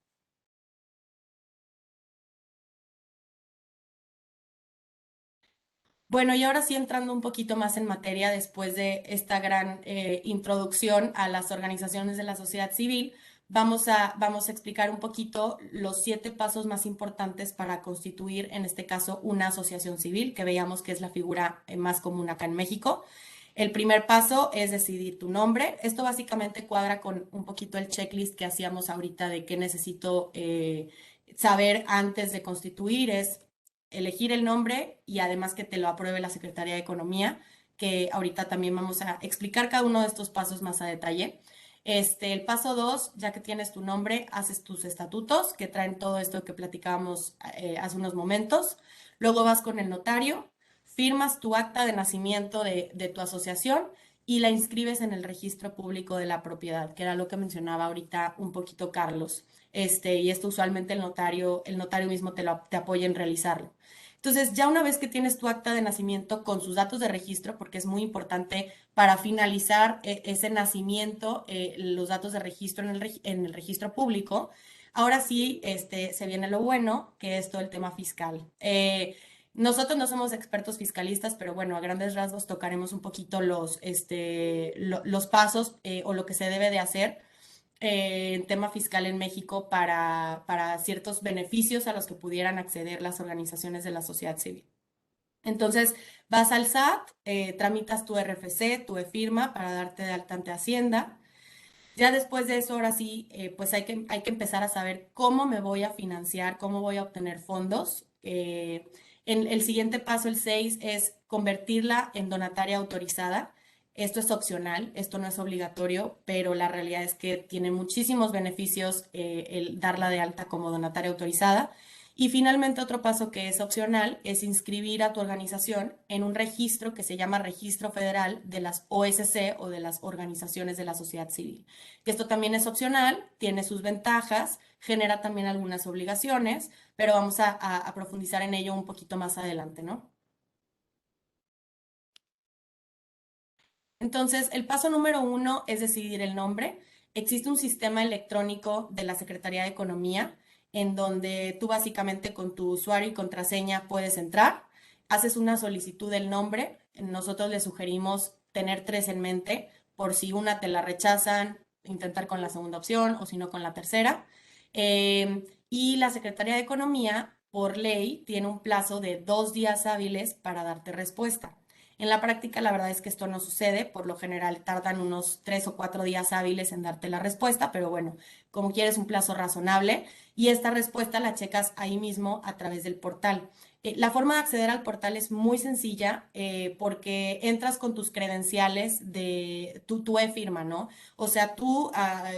Speaker 3: Bueno, y ahora sí entrando un poquito más en materia después de esta gran introducción a las organizaciones de la sociedad civil, vamos a explicar un poquito los 7 pasos más importantes para constituir, en este caso, una asociación civil, que veíamos que es la figura más común acá en México. El primer paso es decidir tu nombre. Esto básicamente cuadra con un poquito el checklist que hacíamos ahorita de qué necesito saber antes de constituir. Es elegir el nombre y además que te lo apruebe la Secretaría de Economía, que ahorita también vamos a explicar cada uno de estos pasos más a detalle. El paso 2, ya que tienes tu nombre, haces tus estatutos que traen todo esto que platicábamos hace unos momentos. Luego vas con el notario, firmas tu acta de nacimiento de tu asociación y la inscribes en el registro público de la propiedad, que era lo que mencionaba ahorita un poquito Carlos. Y esto usualmente el notario mismo te apoya en realizarlo. Entonces, ya una vez que tienes tu acta de nacimiento con sus datos de registro, porque es muy importante para finalizar ese nacimiento, los datos de registro en el registro público, ahora sí se viene lo bueno, que es todo el tema fiscal. Nosotros no somos expertos fiscalistas, pero bueno, a grandes rasgos tocaremos un poquito los pasos o lo que se debe de hacer en tema fiscal en México para ciertos beneficios a los que pudieran acceder las organizaciones de la sociedad civil. Entonces, vas al SAT, tramitas tu RFC, tu e-firma para darte de alta ante Hacienda. Ya después de eso, ahora sí, pues hay que empezar a saber cómo me voy a financiar, cómo voy a obtener fondos. El siguiente paso, el 6, es convertirla en donataria autorizada. Esto es opcional, esto no es obligatorio, pero la realidad es que tiene muchísimos beneficios el darla de alta como donataria autorizada. Y finalmente otro paso que es opcional es inscribir a tu organización en un registro que se llama Registro Federal de las OSC o de las organizaciones de la sociedad civil. Que esto también es opcional, tiene sus ventajas, genera también algunas obligaciones, pero vamos a profundizar en ello un poquito más adelante, ¿no? Entonces, el paso número 1 es decidir el nombre. Existe un sistema electrónico de la Secretaría de Economía en donde tú básicamente con tu usuario y contraseña puedes entrar, haces una solicitud del nombre. Nosotros le sugerimos tener 3 en mente por si una te la rechazan, intentar con la segunda opción o si no con la tercera. Y la Secretaría de Economía, por ley, tiene un plazo de 2 días hábiles para darte respuesta. En la práctica, la verdad es que esto no sucede. Por lo general, tardan unos 3 o 4 días hábiles en darte la respuesta, pero bueno, como quieres un plazo razonable. Y esta respuesta la checas ahí mismo a través del portal. La forma de acceder al portal es muy sencilla porque entras con tus credenciales de tu e-firma, ¿no? O sea, tú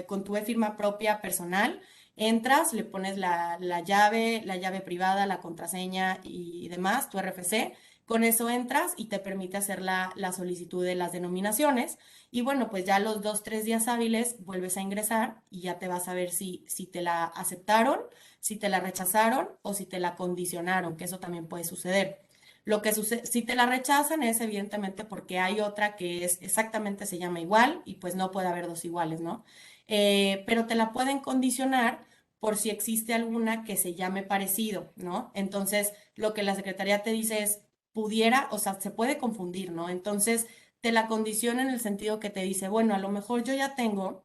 Speaker 3: con tu e-firma propia personal entras, le pones la llave privada, la contraseña y demás, tu RFC. Con eso entras y te permite hacer la solicitud de las denominaciones. Y bueno, pues ya los 2, 3 días hábiles vuelves a ingresar y ya te vas a ver si te la aceptaron, si te la rechazaron o si te la condicionaron, que eso también puede suceder. Lo que sucede, si te la rechazan es evidentemente porque hay otra que es exactamente se llama igual y pues no puede haber dos iguales, ¿no? Pero te la pueden condicionar por si existe alguna que se llame parecido, ¿no? Entonces, lo que la Secretaría te dice es, pudiera, o sea, se puede confundir, ¿no? Entonces, te la condiciona en el sentido que te dice, bueno, a lo mejor yo ya tengo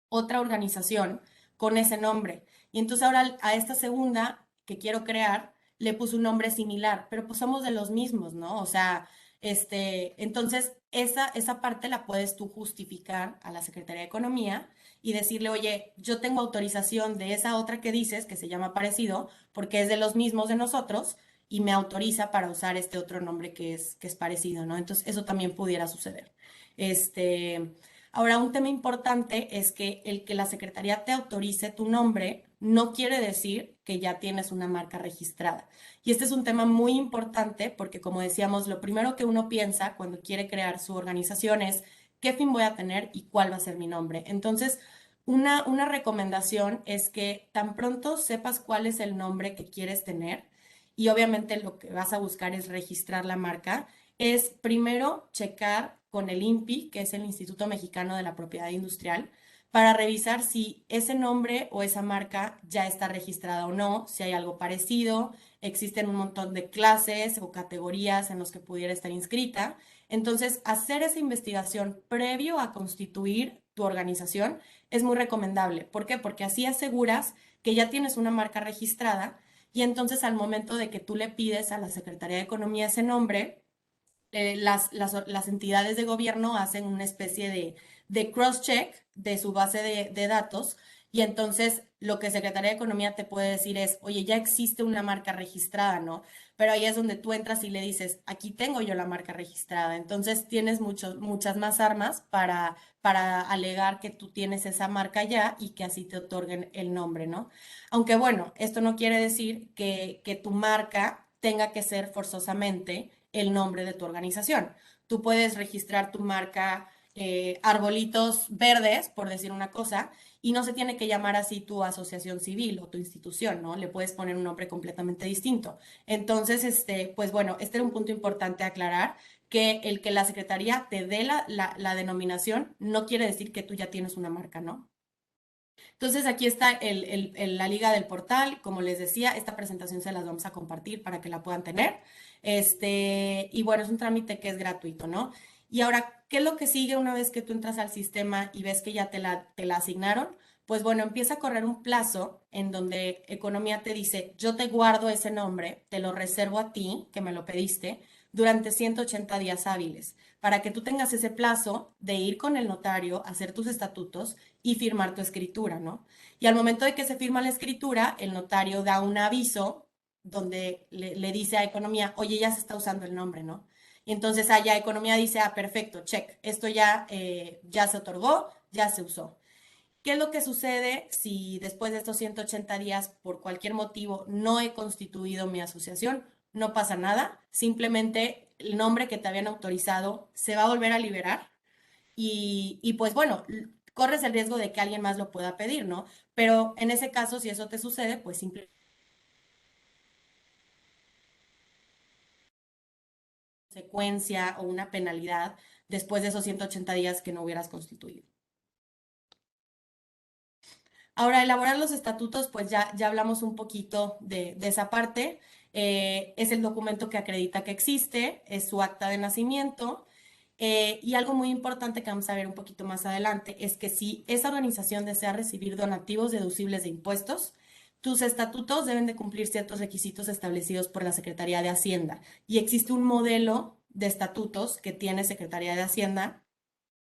Speaker 3: otra organización con ese nombre. Y entonces ahora a esta segunda que quiero crear le puse un nombre similar, pero pues somos de los mismos, ¿no? O sea, entonces esa parte la puedes tú justificar a la Secretaría de Economía y decirle, oye, yo tengo autorización de esa otra que dices, que se llama parecido, porque es de los mismos de nosotros y me autoriza para usar este otro nombre que es parecido, ¿no? Entonces eso también pudiera suceder. Este, Ahora, un tema importante es que el que la Secretaría te autorice tu nombre no quiere decir que ya tienes una marca registrada. Y este es un tema muy importante porque, como decíamos, lo primero que uno piensa cuando quiere crear su organización es qué fin voy a tener y cuál va a ser mi nombre. Entonces, una recomendación es que tan pronto sepas cuál es el nombre que quieres tener y obviamente lo que vas a buscar es registrar la marca, es primero checar con el INPI, que es el Instituto Mexicano de la Propiedad Industrial, para revisar si ese nombre o esa marca ya está registrada o no, si hay algo parecido, existen un montón de clases o categorías en los que pudiera estar inscrita. Entonces, hacer esa investigación previo a constituir tu organización es muy recomendable. ¿Por qué? Porque así aseguras que ya tienes una marca registrada y entonces al momento de que tú le pides a la Secretaría de Economía ese nombre, las entidades de gobierno hacen una especie de cross-check de su base de datos y entonces lo que Secretaría de Economía te puede decir es, oye, ya existe una marca registrada, ¿no? Pero ahí es donde tú entras y le dices, aquí tengo yo la marca registrada. Entonces tienes muchas más armas para alegar que tú tienes esa marca ya y que así te otorguen el nombre, ¿no? Aunque bueno, esto no quiere decir que tu marca tenga que ser forzosamente el nombre de tu organización. Tú puedes registrar tu marca Arbolitos Verdes, por decir una cosa, y no se tiene que llamar así tu asociación civil o tu institución, ¿no? Le puedes poner un nombre completamente distinto. Entonces, pues bueno, este era un punto importante a aclarar, que el que la Secretaría te dé la denominación no quiere decir que tú ya tienes una marca, ¿no? Entonces aquí está la liga del portal. Como les decía, esta presentación se las vamos a compartir para que la puedan tener. Y bueno, es un trámite que es gratuito, ¿no? Y ahora, ¿qué es lo que sigue una vez que tú entras al sistema y ves que ya te la asignaron? Pues bueno, empieza a correr un plazo en donde Economía te dice, yo te guardo ese nombre, te lo reservo a ti, que me lo pediste, durante 180 días hábiles, para que tú tengas ese plazo de ir con el notario, hacer tus estatutos y firmar tu escritura, ¿no? Y al momento de que se firma la escritura, el notario da un aviso donde le dice a Economía, oye, ya se está usando el nombre, ¿no? Y entonces allá Economía dice, perfecto, check, esto ya se otorgó, ya se usó. ¿Qué es lo que sucede si después de estos 180 días, por cualquier motivo, no he constituido mi asociación? No pasa nada, simplemente el nombre que te habían autorizado se va a volver a liberar y pues bueno, corres el riesgo de que alguien más lo pueda pedir, ¿no? Pero en ese caso, si eso te sucede, pues simplemente consecuencia o una penalidad después de esos 180 días que no hubieras constituido. Ahora, elaborar los estatutos, pues ya hablamos un poquito de esa parte. Es el documento que acredita que existe, es su acta de nacimiento. Y algo muy importante que vamos a ver un poquito más adelante es que si esa organización desea recibir donativos deducibles de impuestos, tus estatutos deben de cumplir ciertos requisitos establecidos por la Secretaría de Hacienda. Y existe un modelo de estatutos que tiene Secretaría de Hacienda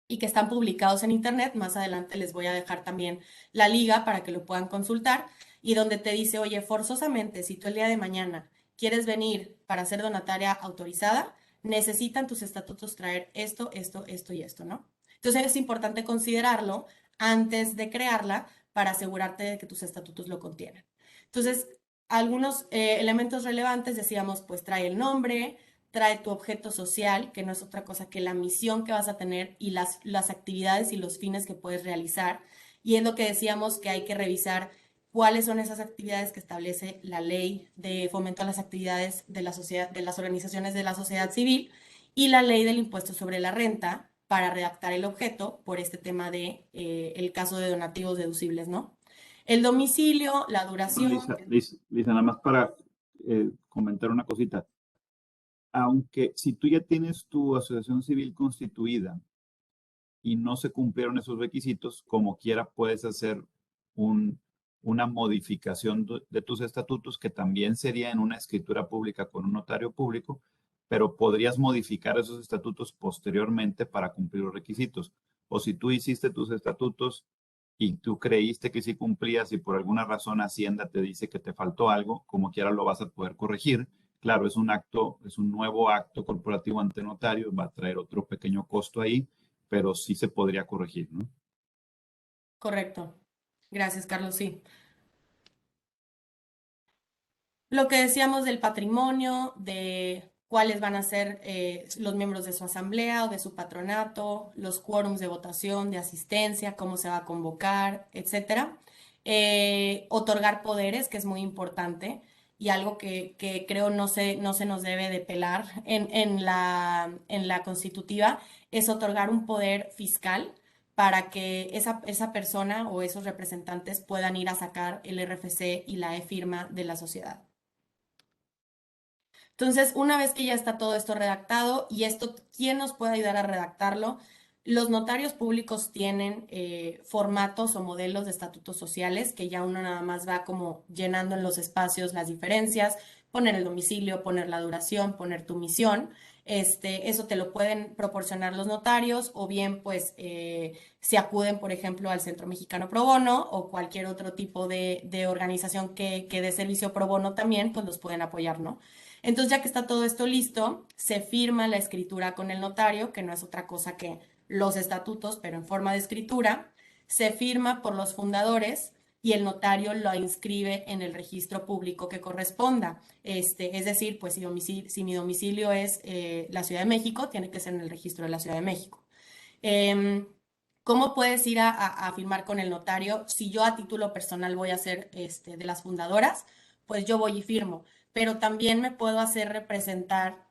Speaker 3: y que están publicados en internet. Más adelante les voy a dejar también la liga para que lo puedan consultar, y donde te dice, oye, forzosamente, si tú el día de mañana quieres venir para ser donataria autorizada, necesitan tus estatutos traer esto, esto, esto y esto, ¿no? Entonces es importante considerarlo antes de crearla para asegurarte de que tus estatutos lo contienen. Entonces, algunos elementos relevantes, decíamos, pues trae el nombre, trae tu objeto social, que no es otra cosa que la misión que vas a tener y las actividades y los fines que puedes realizar. Y es lo que decíamos, que hay que revisar cuáles son esas actividades que establece la ley de fomento a las actividades de la sociedad, de las organizaciones de la sociedad civil, y la ley del impuesto sobre la renta, para redactar el objeto por este tema de el caso de donativos deducibles, ¿no? El domicilio, la duración.
Speaker 4: Lisa, nada más para comentar una cosita. Aunque si tú ya tienes tu asociación civil constituida y no se cumplieron esos requisitos, como quiera puedes hacer una modificación de tus estatutos, que también sería en una escritura pública con un notario público, pero podrías modificar esos estatutos posteriormente para cumplir los requisitos. O si tú hiciste tus estatutos y tú creíste que sí cumplías y por alguna razón Hacienda te dice que te faltó algo, como quiera lo vas a poder corregir. Claro, es un acto, es un nuevo acto corporativo ante notario, va a traer otro pequeño costo ahí, pero sí se podría corregir, ¿no?
Speaker 3: Correcto. Gracias, Carlos. Sí. Lo que decíamos del patrimonio, de cuáles van a ser los miembros de su asamblea o de su patronato, los quórums de votación, de asistencia, cómo se va a convocar, etcétera. Otorgar poderes, que es muy importante y algo que creo no se nos debe de pelar en la constitutiva, es otorgar un poder fiscal para que esa persona o esos representantes puedan ir a sacar el RFC y la e-firma de la sociedad. Entonces, una vez que ya está todo esto redactado, y esto, ¿quién nos puede ayudar a redactarlo? Los notarios públicos tienen formatos o modelos de estatutos sociales que ya uno nada más va como llenando en los espacios las diferencias, poner el domicilio, poner la duración, poner tu misión. Eso te lo pueden proporcionar los notarios, o bien pues si acuden, por ejemplo, al Centro Mexicano Pro Bono o cualquier otro tipo de organización que dé servicio pro bono también, pues los pueden apoyar, ¿no? Entonces, ya que está todo esto listo, se firma la escritura con el notario, que no es otra cosa que los estatutos, pero en forma de escritura. Se firma por los fundadores y el notario lo inscribe en el registro público que corresponda. Es decir, pues si mi domicilio es la Ciudad de México, tiene que ser en el registro de la Ciudad de México. ¿Cómo puedes ir a firmar con el notario? Si yo a título personal voy a ser de las fundadoras, pues yo voy y firmo, pero también me puedo hacer representar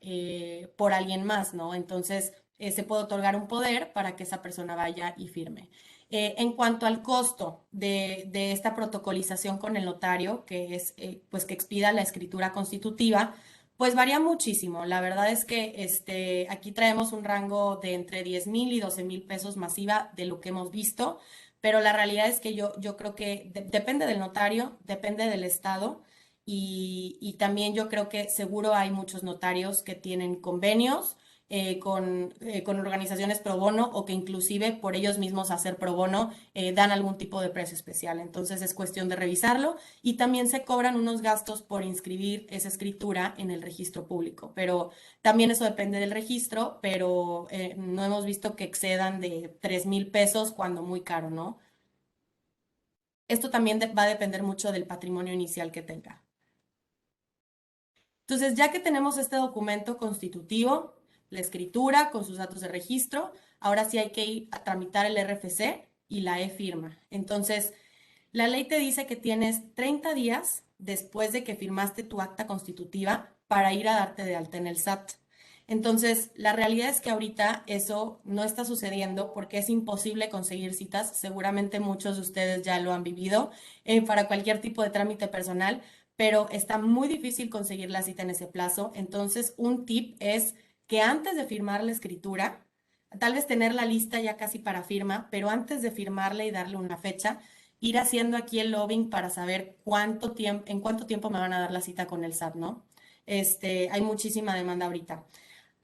Speaker 3: por alguien más, ¿no? Entonces, se puede otorgar un poder para que esa persona vaya y firme. En cuanto al costo de esta protocolización con el notario, que es pues que expida la escritura constitutiva, pues varía muchísimo. La verdad es que aquí traemos un rango de entre 10,000 y 12,000 pesos masiva de lo que hemos visto, pero la realidad es que yo creo que depende del notario, depende del estado, y también yo creo que seguro hay muchos notarios que tienen convenios con organizaciones pro bono, o que inclusive por ellos mismos hacer pro bono dan algún tipo de precio especial. Entonces es cuestión de revisarlo, y también se cobran unos gastos por inscribir esa escritura en el registro público, pero también eso depende del registro, pero no hemos visto que excedan de 3,000 pesos cuando muy caro, ¿no? Esto también va a depender mucho del patrimonio inicial que tenga. Entonces, ya que tenemos este documento constitutivo, la escritura con sus datos de registro, ahora sí hay que ir a tramitar el RFC y la e-firma. Entonces, la ley te dice que tienes 30 días después de que firmaste tu acta constitutiva para ir a darte de alta en el SAT. Entonces, la realidad es que ahorita eso no está sucediendo porque es imposible conseguir citas. Seguramente muchos de ustedes ya lo han vivido para cualquier tipo de trámite personal, pero está muy difícil conseguir la cita en ese plazo. Entonces, un tip es que antes de firmar la escritura, tal vez tener la lista ya casi para firma, pero antes de firmarle y darle una fecha, ir haciendo aquí el lobbying para saber en cuánto tiempo me van a dar la cita con el SAT, ¿no? Hay muchísima demanda ahorita.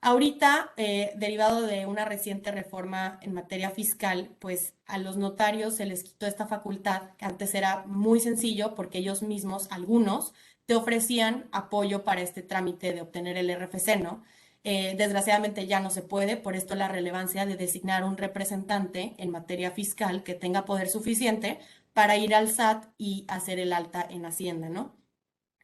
Speaker 3: Ahorita, derivado de una reciente reforma en materia fiscal, pues a los notarios se les quitó esta facultad, que antes era muy sencillo porque ellos mismos, algunos, te ofrecían apoyo para este trámite de obtener el RFC, ¿no? Desgraciadamente ya no se puede, por esto la relevancia de designar un representante en materia fiscal que tenga poder suficiente para ir al SAT y hacer el alta en Hacienda, ¿no?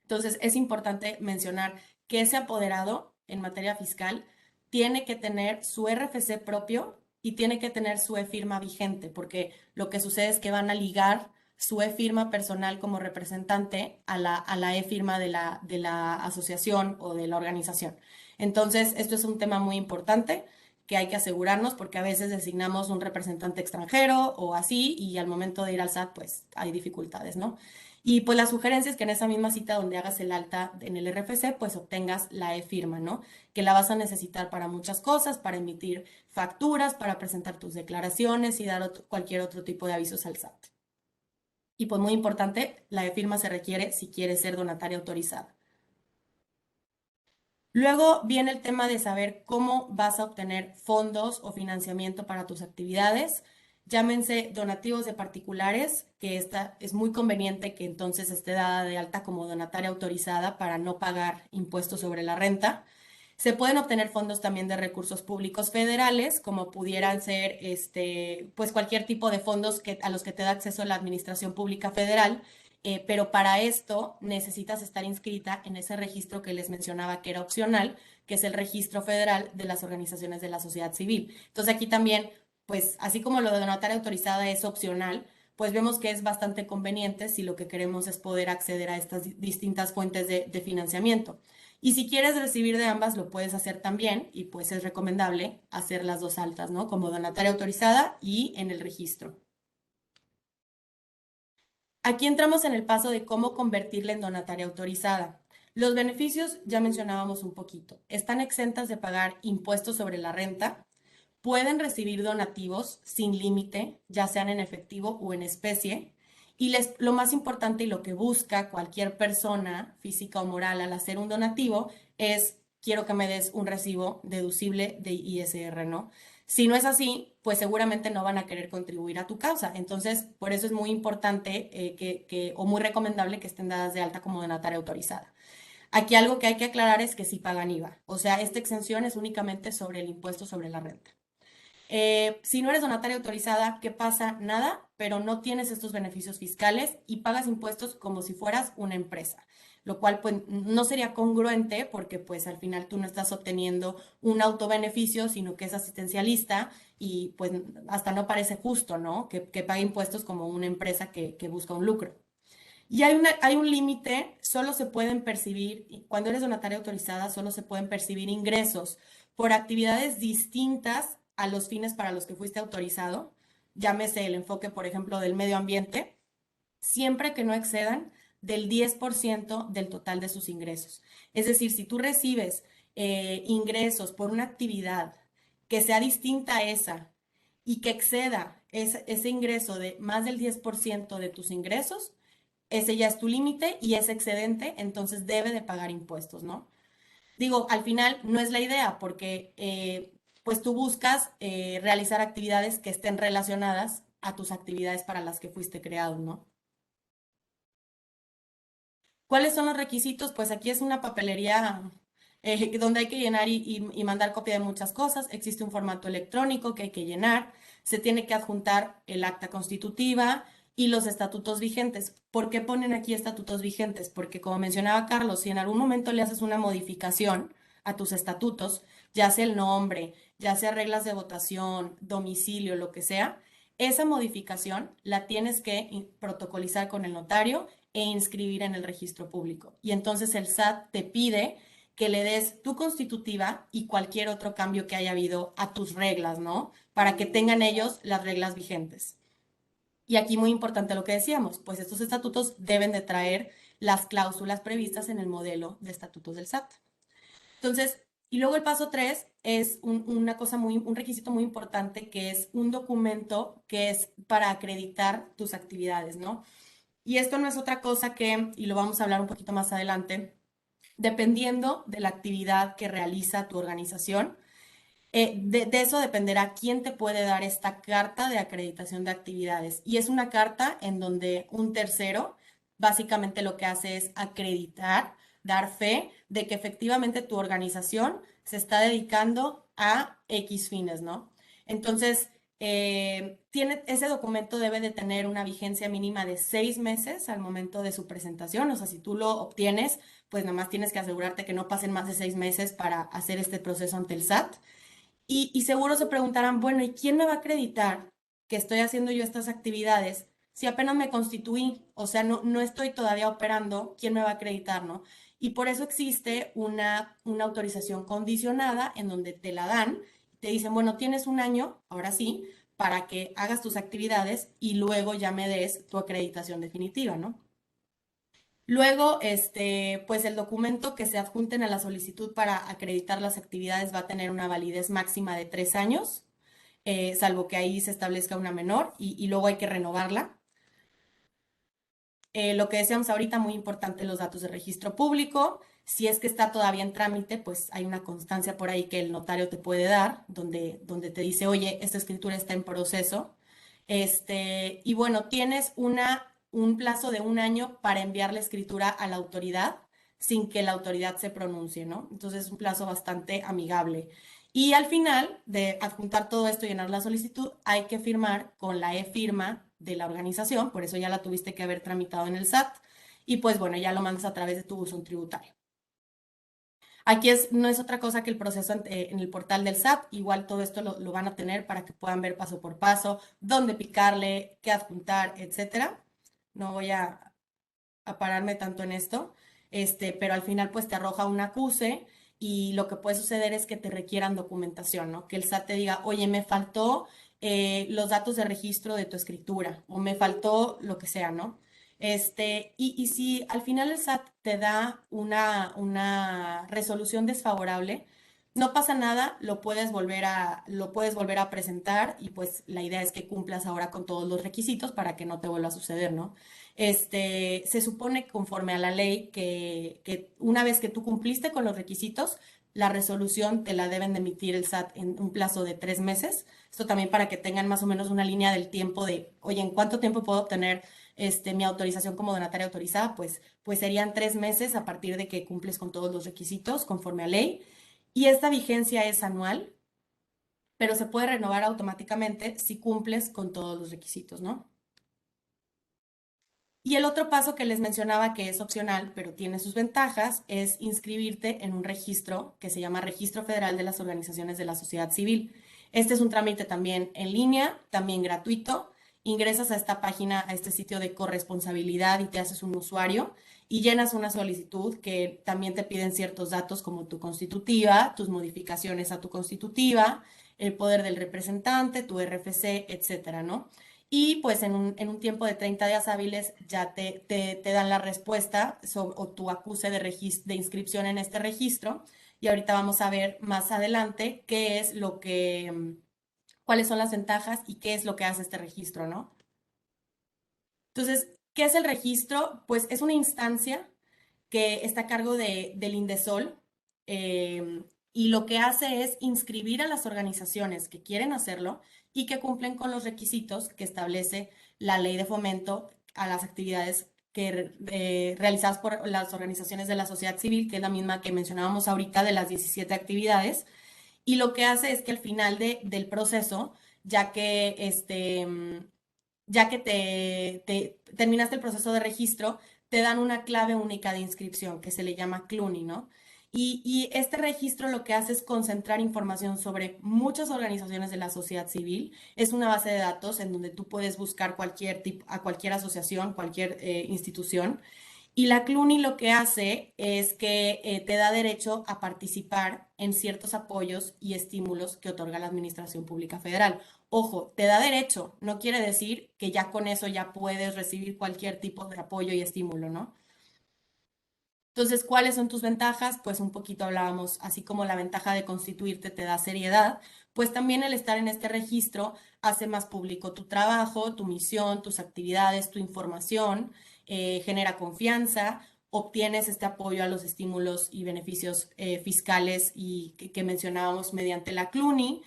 Speaker 3: Entonces, es importante mencionar que ese apoderado en materia fiscal tiene que tener su RFC propio y tiene que tener su e-firma vigente, porque lo que sucede es que van a ligar su e-firma personal como representante a la e-firma de la asociación o de la organización. Entonces, esto es un tema muy importante que hay que asegurarnos porque a veces designamos un representante extranjero o así y al momento de ir al SAT, pues hay dificultades, ¿no? Y pues la sugerencia es que en esa misma cita donde hagas el alta en el RFC, pues obtengas la e-firma, ¿no? Que la vas a necesitar para muchas cosas, para emitir facturas, para presentar tus declaraciones y dar cualquier otro tipo de avisos al SAT. Y pues muy importante, la e-firma se requiere si quieres ser donataria autorizada. Luego viene el tema de saber cómo vas a obtener fondos o financiamiento para tus actividades. Llámense donativos de particulares, que esta es muy conveniente que entonces esté dada de alta como donataria autorizada para no pagar impuestos sobre la renta. Se pueden obtener fondos también de recursos públicos federales, como pudieran ser pues cualquier tipo de fondos a los que te da acceso la Administración Pública Federal, pero para esto necesitas estar inscrita en ese registro que les mencionaba que era opcional, que es el Registro Federal de las Organizaciones de la Sociedad Civil. Entonces aquí también, pues así como lo de donataria autorizada es opcional, pues vemos que es bastante conveniente si lo que queremos es poder acceder a estas distintas fuentes de financiamiento. Y si quieres recibir de ambas, lo puedes hacer también y pues es recomendable hacer las dos altas, ¿no? Como donataria autorizada y en el registro. Aquí entramos en el paso de cómo convertirla en donataria autorizada. Los beneficios ya mencionábamos un poquito. Están exentas de pagar impuestos sobre la renta, pueden recibir donativos sin límite, ya sean en efectivo o en especie. Y lo más importante y lo que busca cualquier persona, física o moral, al hacer un donativo es, quiero que me des un recibo deducible de ISR, ¿no? Si no es así, pues seguramente no van a querer contribuir a tu causa. Entonces, por eso es muy importante o muy recomendable que estén dadas de alta como donataria autorizada. Aquí algo que hay que aclarar es que sí pagan IVA. O sea, esta exención es únicamente sobre el impuesto sobre la renta. Si no eres donataria autorizada, ¿qué pasa? Nada, pero no tienes estos beneficios fiscales y pagas impuestos como si fueras una empresa, lo cual pues no sería congruente porque pues al final tú no estás obteniendo un autobeneficio, sino que es asistencialista y pues hasta no parece justo, ¿no? Que pague impuestos como una empresa que busca un lucro. Y hay un límite, solo se pueden percibir, cuando eres donataria autorizada, solo se pueden percibir ingresos por actividades distintas a los fines para los que fuiste autorizado, llámese el enfoque, por ejemplo, del medio ambiente, siempre que no excedan del 10% del total de sus ingresos. Es decir, si tú recibes ingresos por una actividad que sea distinta a esa y que exceda ese ingreso de más del 10% de tus ingresos, ese ya es tu límite y es excedente, entonces debe de pagar impuestos, ¿no? Digo, al final no es la idea porque pues tú buscas realizar actividades que estén relacionadas a tus actividades para las que fuiste creado, ¿no? ¿Cuáles son los requisitos? Pues aquí es una papelería donde hay que llenar y mandar copia de muchas cosas. Existe un formato electrónico que hay que llenar. Se tiene que adjuntar el acta constitutiva y los estatutos vigentes. ¿Por qué ponen aquí estatutos vigentes? Porque como mencionaba Carlos, si en algún momento le haces una modificación a tus estatutos, ya sea el nombre, ya sea reglas de votación, domicilio, lo que sea, esa modificación la tienes que protocolizar con el notario e inscribir en el registro público. Y entonces el SAT te pide que le des tu constitutiva y cualquier otro cambio que haya habido a tus reglas, ¿no? Para que tengan ellos las reglas vigentes. Y aquí muy importante lo que decíamos, pues estos estatutos deben de traer las cláusulas previstas en el modelo de estatutos del SAT. Entonces, y luego el paso 3 es un requisito muy importante que es un documento que es para acreditar tus actividades, ¿no? Y esto no es otra cosa que, y lo vamos a hablar un poquito más adelante, dependiendo de la actividad que realiza tu organización. De eso dependerá quién te puede dar esta carta de acreditación de actividades. Y es una carta en donde un tercero básicamente lo que hace es acreditar, dar fe de que efectivamente tu organización se está dedicando a X fines, ¿no? Entonces, ese documento debe de tener una vigencia mínima de 6 meses al momento de su presentación. O sea, si tú lo obtienes, pues nada más tienes que asegurarte que no pasen más de 6 meses para hacer este proceso ante el SAT. Y seguro se preguntarán, bueno, ¿y quién me va a acreditar que estoy haciendo yo estas actividades si apenas me constituí? O sea, no estoy todavía operando, ¿quién me va a acreditar, no? Y por eso existe una autorización condicionada en donde te la dan, te dicen, bueno, tienes un año, ahora sí, para que hagas tus actividades y luego ya me des tu acreditación definitiva, ¿no? Luego, pues el documento que se adjunten a la solicitud para acreditar las actividades va a tener una validez máxima de 3 años, salvo que ahí se establezca una menor y luego hay que renovarla. Lo que decíamos ahorita, muy importante, los datos de registro público. Si es que está todavía en trámite, pues hay una constancia por ahí que el notario te puede dar, donde te dice, oye, esta escritura está en proceso. Y bueno, tienes un plazo de un año para enviar la escritura a la autoridad sin que la autoridad se pronuncie, ¿no? Entonces es un plazo bastante amigable. Y al final de adjuntar todo esto y llenar la solicitud, hay que firmar con la e-firma de la organización, por eso ya la tuviste que haber tramitado en el SAT, y pues bueno, ya lo mandas a través de tu buzón tributario. Aquí no es otra cosa que el proceso en el portal del SAT. Igual todo esto lo van a tener para que puedan ver paso por paso, dónde picarle, qué adjuntar, etcétera. No voy a pararme tanto en esto, pero al final pues te arroja un acuse y lo que puede suceder es que te requieran documentación, ¿no? Que el SAT te diga, oye, me faltó los datos de registro de tu escritura o me faltó lo que sea, ¿no? Y si al final el SAT te da una resolución desfavorable, no pasa nada, lo puedes volver a presentar y pues la idea es que cumplas ahora con todos los requisitos para que no te vuelva a suceder, ¿no? Se supone conforme a la ley que una vez que tú cumpliste con los requisitos, la resolución te la deben de emitir el SAT en un plazo de 3 meses. Esto también para que tengan más o menos una línea del tiempo de, oye, ¿en cuánto tiempo puedo obtener mi autorización como donataria autorizada? Pues serían 3 meses a partir de que cumples con todos los requisitos conforme a ley. Y esta vigencia es anual, pero se puede renovar automáticamente si cumples con todos los requisitos, ¿no? Y el otro paso que les mencionaba que es opcional, pero tiene sus ventajas, es inscribirte en un registro que se llama Registro Federal de las Organizaciones de la Sociedad Civil. Este es un trámite también en línea, también gratuito. Ingresas a esta página, a este sitio de corresponsabilidad y te haces un usuario y llenas una solicitud que también te piden ciertos datos como tu constitutiva, tus modificaciones a tu constitutiva, el poder del representante, tu RFC, etcétera, ¿no? Y pues en un tiempo de 30 días hábiles ya te dan la respuesta o tu acuse de inscripción en este registro. Y ahorita vamos a ver más adelante cuáles son las ventajas y qué es lo que hace este registro, ¿no? Entonces, ¿qué es el registro? Pues es una instancia que está a cargo del INDESOL, y lo que hace es inscribir a las organizaciones que quieren hacerlo y que cumplen con los requisitos que establece la ley de fomento a las actividades realizadas por las organizaciones de la sociedad civil, que es la misma que mencionábamos ahorita de las 17 actividades. Y lo que hace es que al final del proceso, ya que, terminaste el proceso de registro, te dan una clave única de inscripción que se le llama CLUNY, ¿no? Y este registro lo que hace es concentrar información sobre muchas organizaciones de la sociedad civil. Es una base de datos en donde tú puedes buscar a cualquier asociación, cualquier institución. Y la CLUNY lo que hace es que te da derecho a participar en ciertos apoyos y estímulos que otorga la Administración Pública Federal. Ojo, te da derecho, no quiere decir que ya con eso ya puedes recibir cualquier tipo de apoyo y estímulo, ¿no? Entonces, ¿cuáles son tus ventajas? Pues un poquito hablábamos, así como la ventaja de constituirte te da seriedad, pues también el estar en este registro hace más público tu trabajo, tu misión, tus actividades, tu información, genera confianza, obtienes este apoyo a los estímulos y beneficios fiscales y que mencionábamos mediante la CLUNY,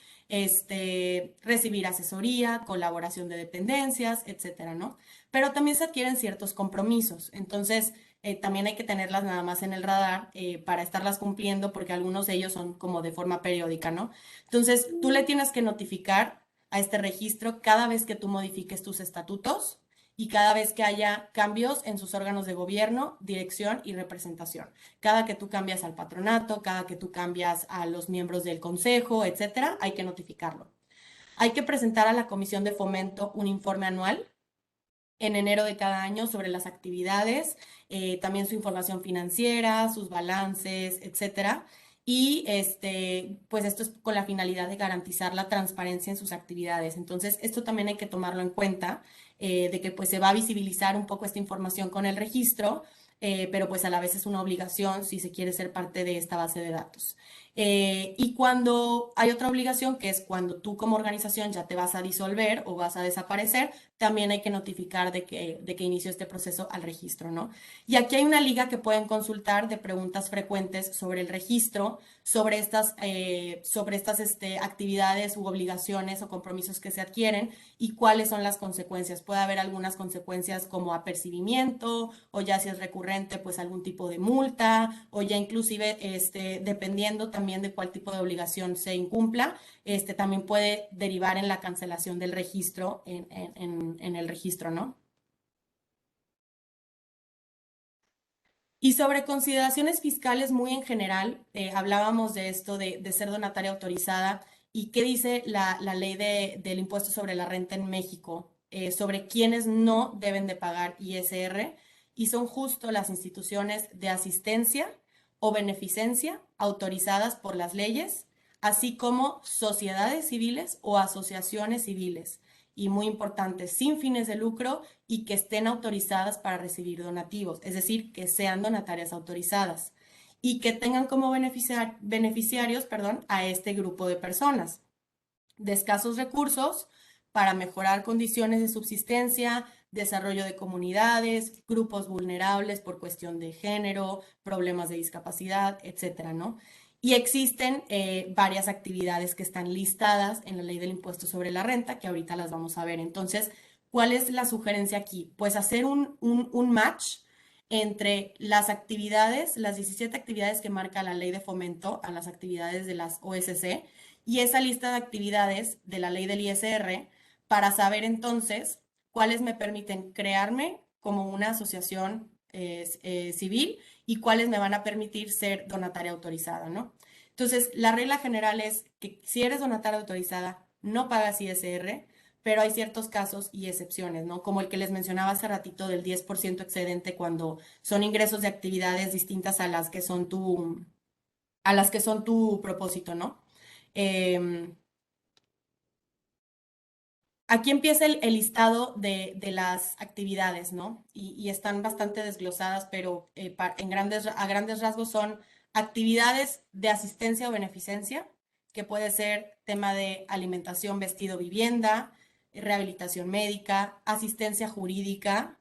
Speaker 3: recibir asesoría, colaboración de dependencias, etcétera, ¿no? Pero también se adquieren ciertos compromisos. Entonces, también hay que tenerlas nada más en el radar para estarlas cumpliendo, porque algunos de ellos son como de forma periódica, ¿no? Entonces, tú le tienes que notificar a este registro cada vez que tú modifiques tus estatutos y cada vez que haya cambios en sus órganos de gobierno, dirección y representación. Cada que tú cambias al patronato, cada que tú cambias a los miembros del consejo, etcétera, hay que notificarlo. Hay que presentar a la Comisión de Fomento un informe anual en enero de cada año sobre las actividades, también su información financiera, sus balances, etcétera. Y pues esto es con la finalidad de garantizar la transparencia en sus actividades. Entonces, esto también hay que tomarlo en cuenta, de que pues se va a visibilizar un poco esta información con el registro, pero pues a la vez es una obligación si se quiere ser parte de esta base de datos. Y cuando hay otra obligación, que es cuando tú como organización ya te vas a disolver o vas a desaparecer, también hay que notificar de que inició este proceso al registro, ¿no? Y aquí hay una liga que pueden consultar de preguntas frecuentes sobre el registro, sobre estas actividades u obligaciones o compromisos que se adquieren y cuáles son las consecuencias. Puede haber algunas consecuencias como apercibimiento, o ya si es recurrente, pues algún tipo de multa, o ya inclusive dependiendo también de cuál tipo de obligación se incumpla, también puede derivar en la cancelación del registro en el registro, ¿no? Y sobre consideraciones fiscales muy en general, hablábamos de esto de ser donataria autorizada y qué dice la ley del impuesto sobre la renta en México sobre quienes no deben de pagar ISR, y son justo las instituciones de asistencia o beneficencia autorizadas por las leyes, así como sociedades civiles o asociaciones civiles, y muy importante, sin fines de lucro y que estén autorizadas para recibir donativos, es decir, que sean donatarias autorizadas y que tengan como beneficiarios, a este grupo de personas de escasos recursos para mejorar condiciones de subsistencia, desarrollo de comunidades, grupos vulnerables por cuestión de género, problemas de discapacidad, etcétera, ¿no? Y existen varias actividades que están listadas en la ley del impuesto sobre la renta, que ahorita las vamos a ver. Entonces, ¿cuál es la sugerencia aquí? Pues hacer un match entre las actividades, las 17 actividades que marca la ley de fomento a las actividades de las OSC y esa lista de actividades de la ley del ISR para saber entonces cuáles me permiten crearme como una asociación civil y cuáles me van a permitir ser donataria autorizada, ¿no? Entonces, la regla general es que si eres donataria autorizada, no pagas ISR, pero hay ciertos casos y excepciones, ¿no? Como el que les mencionaba hace ratito del 10% excedente cuando son ingresos de actividades distintas a las que son tu propósito, ¿no? Aquí empieza el listado de las actividades, ¿no? Y están bastante desglosadas, pero a grandes rasgos son actividades de asistencia o beneficencia, que puede ser tema de alimentación, vestido, vivienda, rehabilitación médica, asistencia jurídica,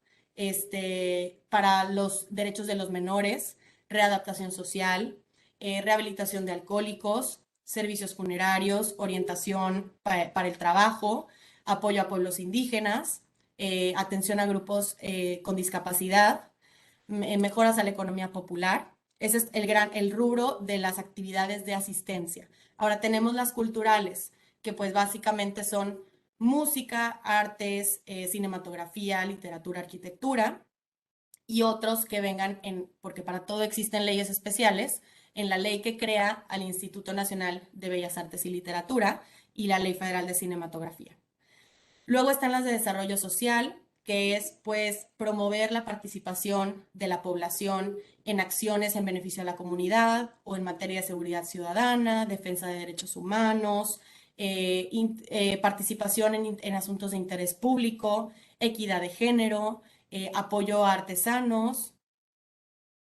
Speaker 3: para los derechos de los menores, readaptación social, rehabilitación de alcohólicos, servicios funerarios, orientación para el trabajo, apoyo a pueblos indígenas, atención a grupos con discapacidad, mejoras a la economía popular. Ese es el rubro de las actividades de asistencia. Ahora tenemos las culturales, que pues básicamente son música, artes, cinematografía, literatura, arquitectura, y otros que vengan porque para todo existen leyes especiales, en la ley que crea al Instituto Nacional de Bellas Artes y Literatura y la Ley Federal de Cinematografía. Luego están las de desarrollo social, que es pues promover la participación de la población en acciones en beneficio a la comunidad o en materia de seguridad ciudadana, defensa de derechos humanos, participación en asuntos de interés público, equidad de género, apoyo a artesanos.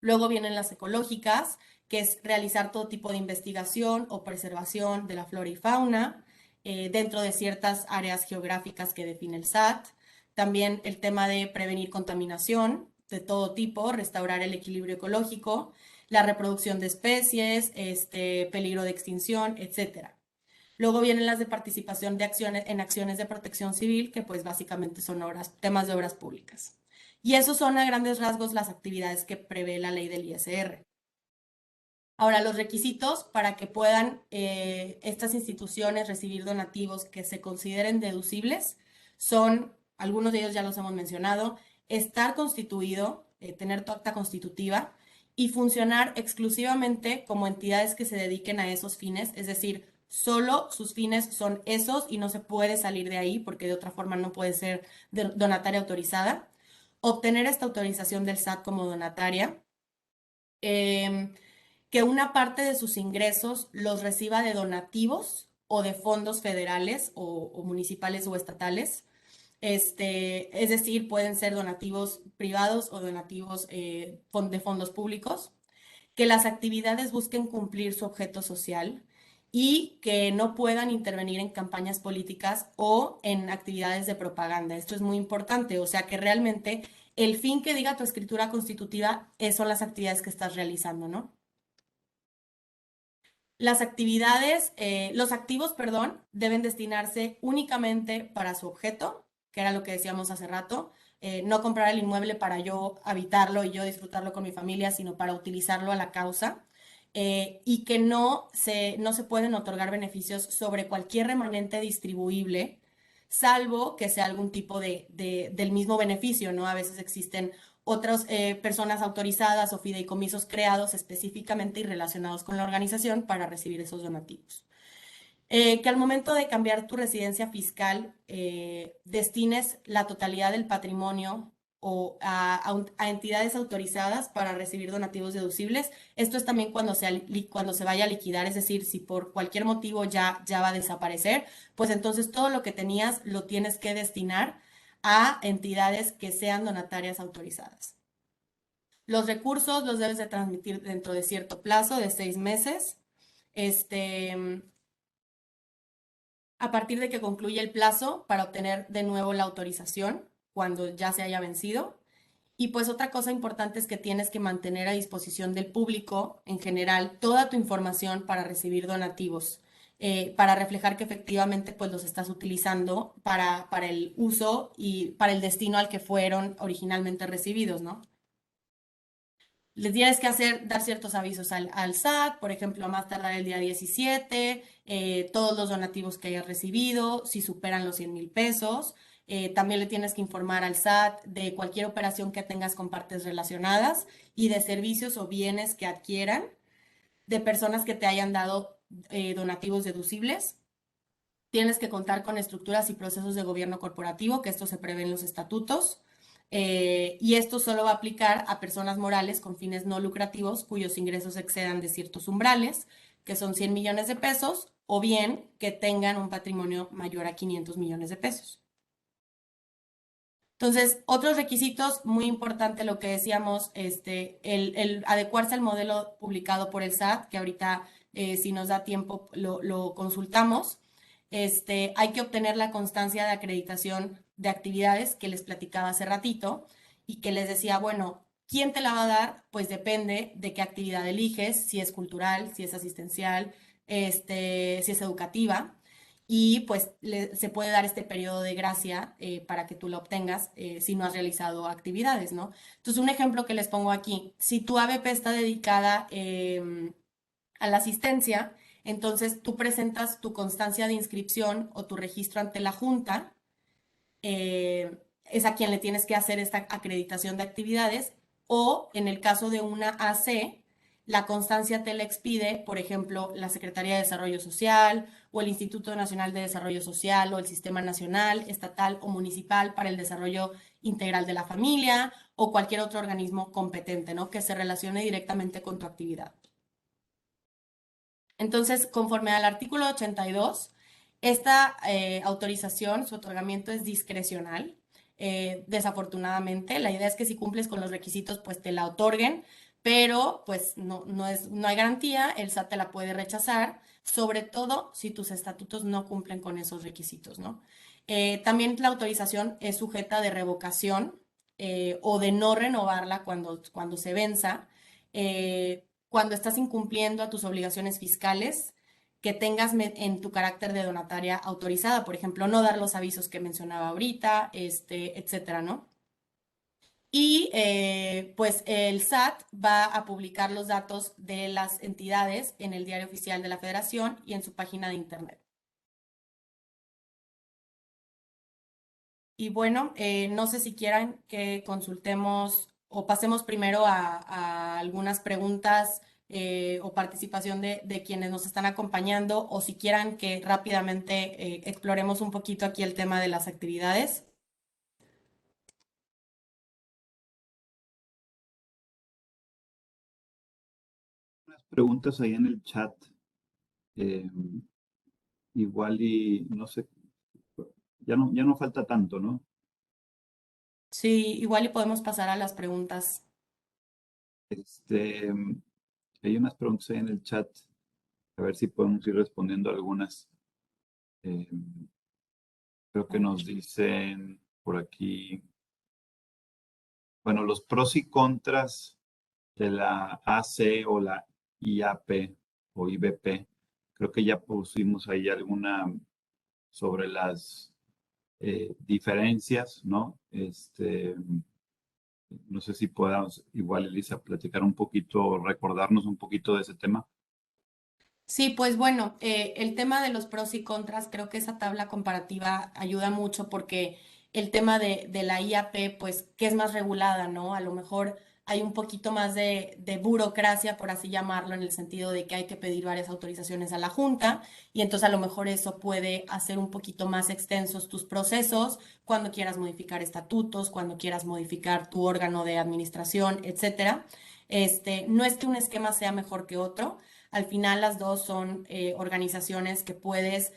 Speaker 3: Luego vienen las ecológicas, que es realizar todo tipo de investigación o preservación de la flora y fauna dentro de ciertas áreas geográficas que define el SAT. También el tema de prevenir contaminación de todo tipo, restaurar el equilibrio ecológico, la reproducción de especies, peligro de extinción, etc. Luego vienen las de participación en acciones de protección civil, que pues básicamente son temas de obras públicas. Y esos son a grandes rasgos las actividades que prevé la ley del ISR. Ahora, los requisitos para que puedan estas instituciones recibir donativos que se consideren deducibles son, algunos de ellos ya los hemos mencionado, estar constituido, tener tu acta constitutiva y funcionar exclusivamente como entidades que se dediquen a esos fines, es decir, solo sus fines son esos y no se puede salir de ahí porque de otra forma no puede ser donataria autorizada. Obtener esta autorización del SAT como donataria. Que una parte de sus ingresos los reciba de donativos o de fondos federales o municipales o estatales. Es decir, pueden ser donativos privados o donativos de fondos públicos. Que las actividades busquen cumplir su objeto social y que no puedan intervenir en campañas políticas o en actividades de propaganda. Esto es muy importante, o sea que realmente el fin que diga tu escritura constitutiva son las actividades que estás realizando, ¿no? Las actividades, los activos, perdón, deben destinarse únicamente para su objeto, que era lo que decíamos hace rato. No comprar el inmueble para yo habitarlo y yo disfrutarlo con mi familia, sino para utilizarlo a la causa. Y que no se pueden otorgar beneficios sobre cualquier remanente distribuible, salvo que sea algún tipo del mismo beneficio, ¿no? A veces existen otras personas autorizadas o fideicomisos creados específicamente y relacionados con la organización para recibir esos donativos. Que al momento de cambiar tu residencia fiscal destines la totalidad del patrimonio o a entidades autorizadas para recibir donativos deducibles. Esto es también cuando se vaya a liquidar, es decir, si por cualquier motivo ya va a desaparecer, pues entonces todo lo que tenías lo tienes que destinar a entidades que sean donatarias autorizadas. Los recursos los debes de transmitir dentro de cierto plazo de 6 meses. A partir de que concluya el plazo para obtener de nuevo la autorización cuando ya se haya vencido. Y pues otra cosa importante es que tienes que mantener a disposición del público en general toda tu información para recibir donativos, para reflejar que efectivamente pues los estás utilizando para el uso y para el destino al que fueron originalmente recibidos, ¿no? Le tienes que dar ciertos avisos al SAT, por ejemplo, a más tardar el día 17, todos los donativos que hayas recibido, si superan los 100,000 pesos. También le tienes que informar al SAT de cualquier operación que tengas con partes relacionadas y de servicios o bienes que adquieran de personas que te hayan dado donativos deducibles. Tienes que contar con estructuras y procesos de gobierno corporativo, que esto se prevé en los estatutos. Y esto solo va a aplicar a personas morales con fines no lucrativos cuyos ingresos excedan de ciertos umbrales, que son 100 millones de pesos, o bien que tengan un patrimonio mayor a 500 millones de pesos. Entonces, otros requisitos, muy importante lo que decíamos, el adecuarse al modelo publicado por el SAT, que ahorita, si nos da tiempo, lo consultamos. Hay que obtener la constancia de acreditación de actividades que les platicaba hace ratito y que les decía, bueno, ¿quién te la va a dar? Pues depende de qué actividad eliges, si es cultural, si es asistencial, si es educativa. Y pues se puede dar este periodo de gracia para que tú lo obtengas si no has realizado actividades, ¿no? Entonces, un ejemplo que les pongo aquí, si tu ABP está dedicada a la asistencia, entonces tú presentas tu constancia de inscripción o tu registro ante la Junta, es a quien le tienes que hacer esta acreditación de actividades, o en el caso de una AC, la constancia te la expide, por ejemplo, la Secretaría de Desarrollo Social o el Instituto Nacional de Desarrollo Social o el Sistema Nacional, Estatal o Municipal para el Desarrollo Integral de la Familia o cualquier otro organismo competente, ¿no? Que se relacione directamente con tu actividad. Entonces, conforme al artículo 82, esta autorización, su otorgamiento es discrecional. Desafortunadamente, la idea es que si cumples con los requisitos, pues te la otorguen, pero pues no hay garantía, el SAT te la puede rechazar, sobre todo si tus estatutos no cumplen con esos requisitos, ¿no? También la autorización es sujeta de revocación o de no renovarla cuando se venza, cuando estás incumpliendo a tus obligaciones fiscales que tengas en tu carácter de donataria autorizada, por ejemplo, no dar los avisos que mencionaba ahorita, etcétera, ¿no? Y pues el SAT va a publicar los datos de las entidades en el Diario Oficial de la Federación y en su página de internet. Y bueno, no sé si quieran que consultemos o pasemos primero a algunas preguntas o participación de quienes nos están acompañando, o si quieran que rápidamente exploremos un poquito aquí el tema de las actividades.
Speaker 4: Unas preguntas ahí en el chat. eh, Igual y no sé, ya no falta tanto, ¿no?
Speaker 3: Sí, igual y podemos pasar a las preguntas.
Speaker 4: Este, hay unas preguntas ahí en el chat, a ver si podemos ir respondiendo algunas. Eh, Creo que nos dicen por aquí, bueno, los pros y contras de la AC o la IAP o IBP. Creo que ya pusimos ahí alguna sobre las diferencias, ¿no? No sé si podamos, igual, Elisa, platicar un poquito, recordarnos un poquito de ese tema.
Speaker 3: Sí, pues bueno, el tema de los pros y contras, creo que esa tabla comparativa ayuda mucho porque el tema de la IAP, pues, que es más regulada, ¿no? A lo mejor hay un poquito más de burocracia, por así llamarlo, en el sentido de que hay que pedir varias autorizaciones a la Junta y entonces a lo mejor eso puede hacer un poquito más extensos tus procesos cuando quieras modificar estatutos, cuando quieras modificar tu órgano de administración, etcétera. No es que un esquema sea mejor que otro. Al final las dos son organizaciones que puedes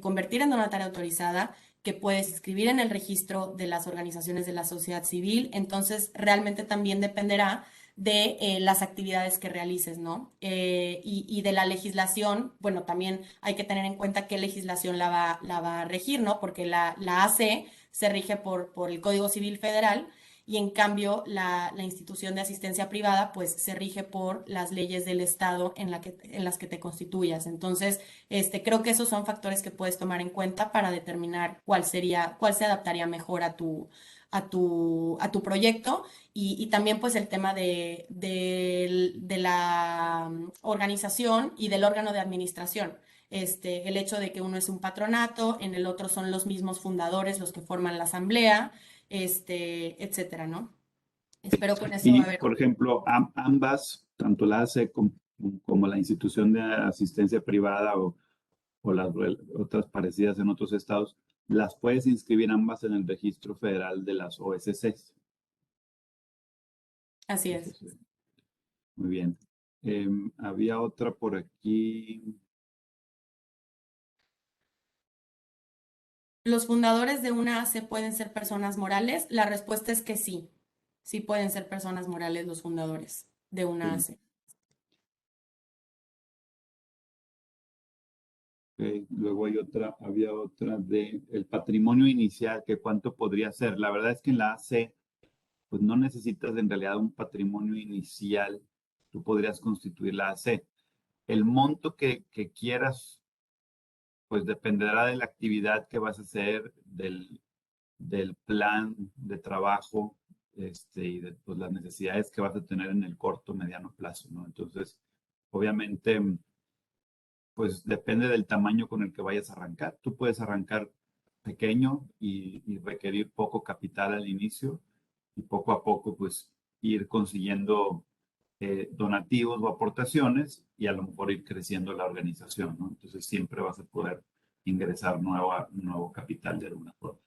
Speaker 3: convertir en donataria autorizada, que puedes inscribir en el registro de las organizaciones de la sociedad civil. Entonces, realmente también dependerá de las actividades que realices, ¿no? Y de la legislación, bueno, también hay que tener en cuenta qué legislación la va a regir, ¿no? Porque la AC se rige por el Código Civil Federal y en cambio la institución de asistencia privada pues se rige por las leyes del Estado en las que te constituyas. Entonces, creo que esos son factores que puedes tomar en cuenta para determinar cuál se adaptaría mejor a tu proyecto y también pues el tema de la organización y del órgano de administración. El hecho de que uno es un patronato, en el otro son los mismos fundadores los que forman la asamblea, etcétera, ¿no? Espero con eso,
Speaker 4: Y,
Speaker 3: a ver.
Speaker 4: por ejemplo, ambas, tanto la AC como la institución de asistencia privada o las otras parecidas en otros estados, las puedes inscribir ambas en el registro federal de las OSCs.
Speaker 3: Así es.
Speaker 4: Muy bien. Había otra por aquí.
Speaker 3: ¿Los fundadores de una AC pueden ser personas morales? La respuesta es que sí. Sí pueden ser personas morales los fundadores de una
Speaker 4: Sí.
Speaker 3: AC.
Speaker 4: Luego había otra de el patrimonio inicial, que cuánto podría ser. La verdad es que en la AC, pues no necesitas en realidad un patrimonio inicial. Tú podrías constituir la AC. El monto que quieras, pues dependerá de la actividad que vas a hacer, del plan de trabajo, y de pues, las necesidades que vas a tener en el corto, mediano plazo, ¿no? Entonces, obviamente, pues depende del tamaño con el que vayas a arrancar. Tú puedes arrancar pequeño y requerir poco capital al inicio y poco a poco, pues, ir consiguiendo donativos o aportaciones y a lo mejor ir creciendo la organización, ¿no? Entonces siempre vas a poder ingresar nuevo capital de alguna forma.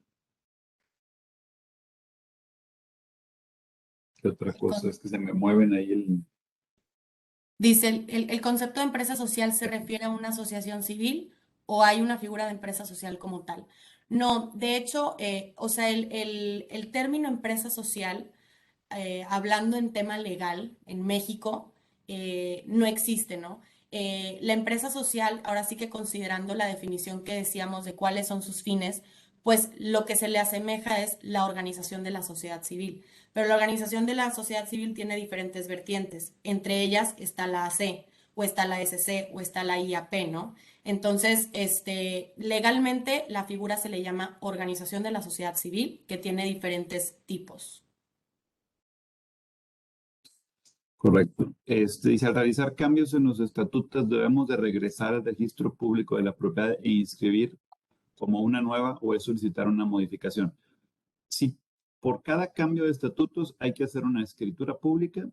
Speaker 4: ¿Qué otra cosa? Es que se me mueven ahí
Speaker 3: Dice, ¿el concepto de empresa social se refiere a una asociación civil o hay una figura de empresa social como tal? No, de hecho, o sea, el término empresa social, hablando en tema legal en México, no existe, ¿no? La empresa social, ahora sí que considerando la definición que decíamos de cuáles son sus fines, pues lo que se le asemeja es la organización de la sociedad civil. Pero la organización de la sociedad civil tiene diferentes vertientes. Entre ellas está la AC, o está la SC, o está la IAP, ¿no? Entonces, legalmente la figura se le llama organización de la sociedad civil, que tiene diferentes tipos.
Speaker 4: Correcto. Dice, al realizar cambios en los estatutos debemos de regresar al registro público de la propiedad e inscribir como una nueva o es solicitar una modificación. Si por cada cambio de estatutos hay que hacer una escritura pública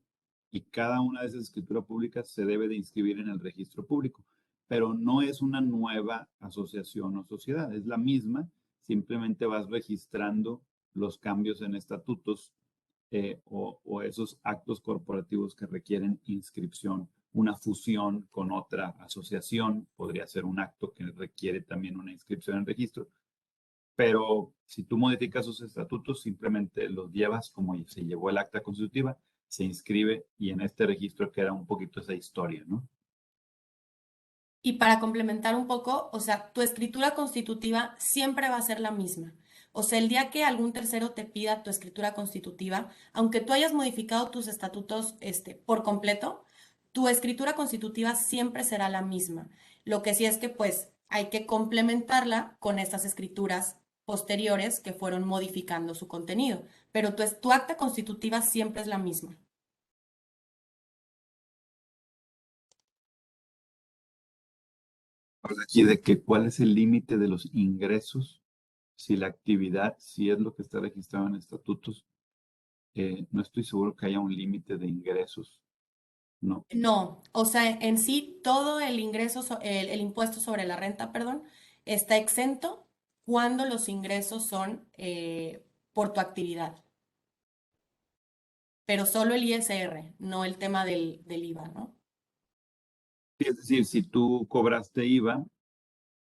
Speaker 4: y cada una de esas escrituras públicas se debe de inscribir en el registro público, pero no es una nueva asociación o sociedad, es la misma, simplemente vas registrando los cambios en estatutos o esos actos corporativos que requieren inscripción. Una fusión con otra asociación podría ser un acto que requiere también una inscripción en registro. Pero si tú modificas sus estatutos, simplemente los llevas como se llevó el acta constitutiva, se inscribe y en este registro queda un poquito esa historia, ¿no?
Speaker 3: Y para complementar un poco, o sea, tu escritura constitutiva siempre va a ser la misma. O sea, el día que algún tercero te pida tu escritura constitutiva, aunque tú hayas modificado tus estatutos, por completo, tu escritura constitutiva siempre será la misma. Lo que sí es que, pues, hay que complementarla con estas escrituras posteriores que fueron modificando su contenido. Pero tu acta constitutiva siempre es la misma.
Speaker 4: Habla aquí de que cuál es el límite de los ingresos, si la actividad, si es lo que está registrado en estatutos, no estoy seguro que haya un límite de ingresos, ¿no?
Speaker 3: No, o sea, en sí todo el ingreso, el impuesto sobre la renta, perdón, está exento cuando los ingresos son por tu actividad, pero solo el ISR, no el tema del IVA, ¿no?
Speaker 4: Es decir, si tú cobraste IVA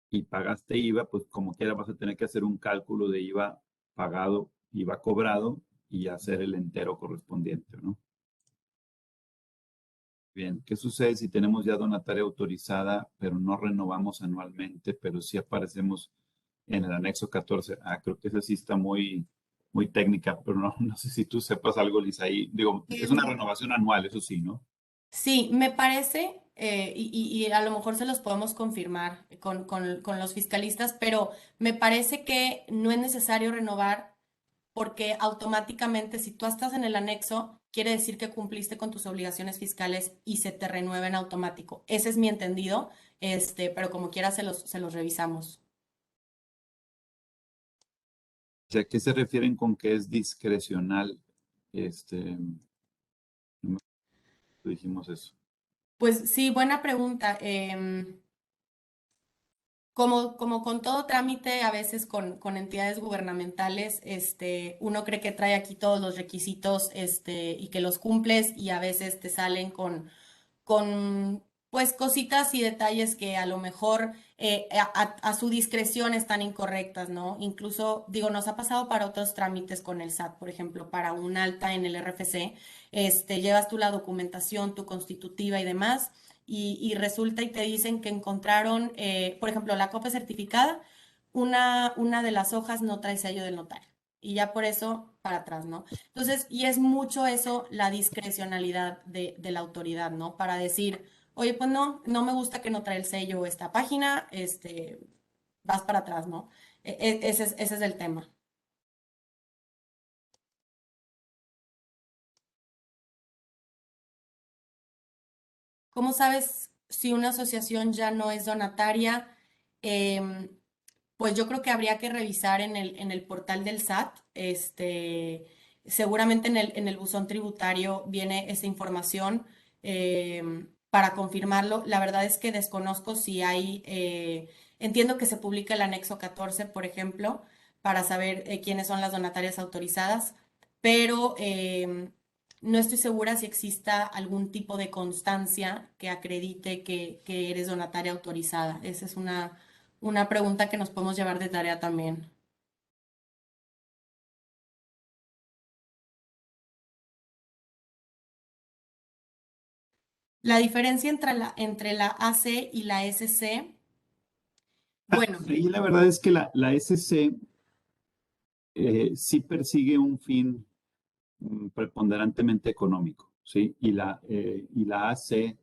Speaker 4: y pagaste IVA, pues como quiera vas a tener que hacer un cálculo de IVA pagado, IVA cobrado y hacer el entero correspondiente, ¿no? Bien, ¿qué sucede si tenemos ya donataria autorizada, pero no renovamos anualmente, pero sí aparecemos en el anexo 14? Ah, creo que esa sí está muy técnica, pero no, no sé si tú sepas algo, Lisa, ahí. Digo, es una
Speaker 3: Em,
Speaker 4: renovación anual, eso sí, ¿no?
Speaker 3: Sí, me parece, y a lo mejor se los podemos confirmar con los fiscalistas, pero me parece que no es necesario renovar porque automáticamente si tú estás en el anexo, quiere decir que cumpliste con tus obligaciones fiscales y se te renueva en automático. Ese es mi entendido, pero como quiera se los revisamos.
Speaker 4: O sea, ¿qué se refieren con que es discrecional? Este, no dijimos eso.
Speaker 3: Pues sí, buena pregunta. Como con todo trámite, a veces con entidades gubernamentales, uno cree que trae aquí todos los requisitos, y que los cumples y a veces te salen con pues cositas y detalles que a lo mejor a su discreción están incorrectas, ¿no? Incluso, digo, nos ha pasado para otros trámites con el SAT, por ejemplo, para un alta en el RFC, llevas tú la documentación, tu constitutiva y demás, y resulta y te dicen que encontraron, por ejemplo, la copia certificada, una de las hojas no trae sello del notario. Y ya por eso para atrás, ¿no? Entonces, y es mucho eso la discrecionalidad de la autoridad, ¿no? Para decir, oye, pues no me gusta que no trae el sello esta página, vas para atrás, ¿no? Ese es el tema. ¿Cómo sabes si una asociación ya no es donataria? Em, Pues yo creo que habría que revisar en el portal del SAT, seguramente en el buzón tributario viene esa información para confirmarlo. La verdad es que desconozco si hay, entiendo que se publica el anexo 14, por ejemplo, para saber quiénes son las donatarias autorizadas, pero no estoy segura si exista algún tipo de constancia que acredite que eres donataria autorizada. Esa es una pregunta que nos podemos llevar de tarea también. La diferencia entre la AC y la SC, bueno,
Speaker 4: Y la verdad es que la SC sí persigue un fin preponderantemente económico, ¿sí? Y la AC,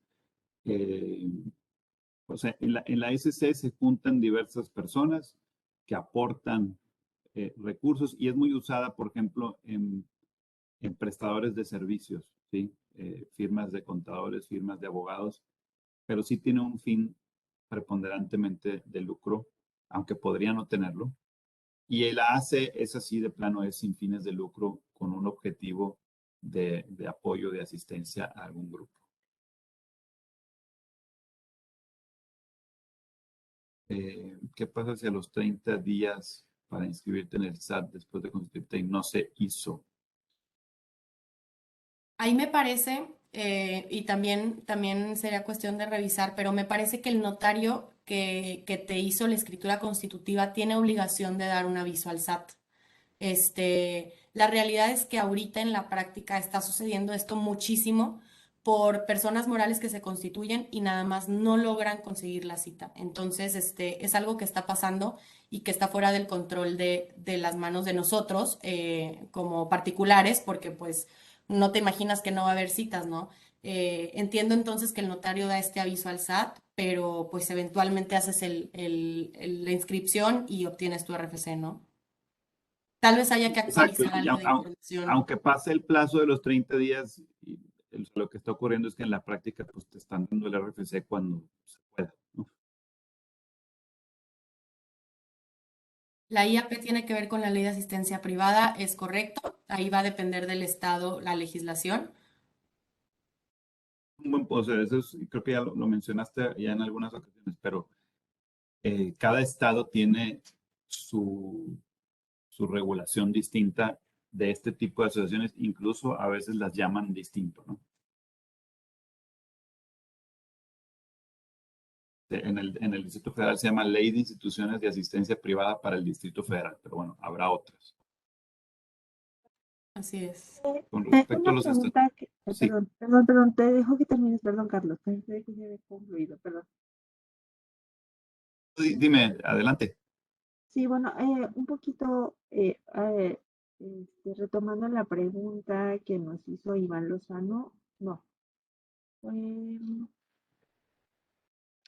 Speaker 4: o sea, en la SC se juntan diversas personas que aportan recursos y es muy usada, por ejemplo, en prestadores de servicios, ¿sí? Firmas de contadores, firmas de abogados, pero sí tiene un fin preponderantemente de lucro, aunque podría no tenerlo. Y el AC es así de plano, es sin fines de lucro con un objetivo de apoyo, de asistencia a algún grupo. ¿Qué pasa si a los 30 días para inscribirte en el SAT después de constituirte y no se hizo?
Speaker 3: Ahí me parece, y también sería cuestión de revisar, pero me parece que el notario que te hizo la escritura constitutiva tiene obligación de dar un aviso al SAT. La realidad es que ahorita en la práctica está sucediendo esto muchísimo por personas morales que se constituyen y nada más no logran conseguir la cita. Entonces, es algo que está pasando y que está fuera del control de las manos de nosotros como particulares, porque pues no te imaginas que no va a haber citas, ¿no? Entiendo entonces que el notario da este aviso al SAT, pero pues eventualmente haces la inscripción y obtienes tu RFC, ¿no? Tal vez haya que
Speaker 4: Exacto,
Speaker 3: actualizar
Speaker 4: y
Speaker 3: algo de información.
Speaker 4: aunque pase el plazo de los 30 días, lo que está ocurriendo es que en la práctica pues, te están dando el RFC cuando se pueda, ¿no?
Speaker 3: La IAP tiene que ver con la ley de asistencia privada, es correcto. Ahí va a depender del estado la legislación.
Speaker 4: Un buen poder, eso creo que ya lo mencionaste ya en algunas ocasiones, pero cada estado tiene su regulación distinta de este tipo de asociaciones, incluso a veces las llaman distinto, ¿no? En el Distrito Federal se llama Ley de Instituciones de Asistencia Privada para el Distrito Federal, pero bueno, habrá otras.
Speaker 3: Así es.
Speaker 4: Con respecto a
Speaker 2: Una
Speaker 4: los estados,
Speaker 2: pregunta
Speaker 4: sí,
Speaker 2: perdón, te dejo que termines, perdón, Carlos, pensé que ya había concluido, perdón.
Speaker 4: dime, adelante.
Speaker 2: Sí, bueno, un poquito retomando la pregunta que nos hizo Iván Lozano, no, fue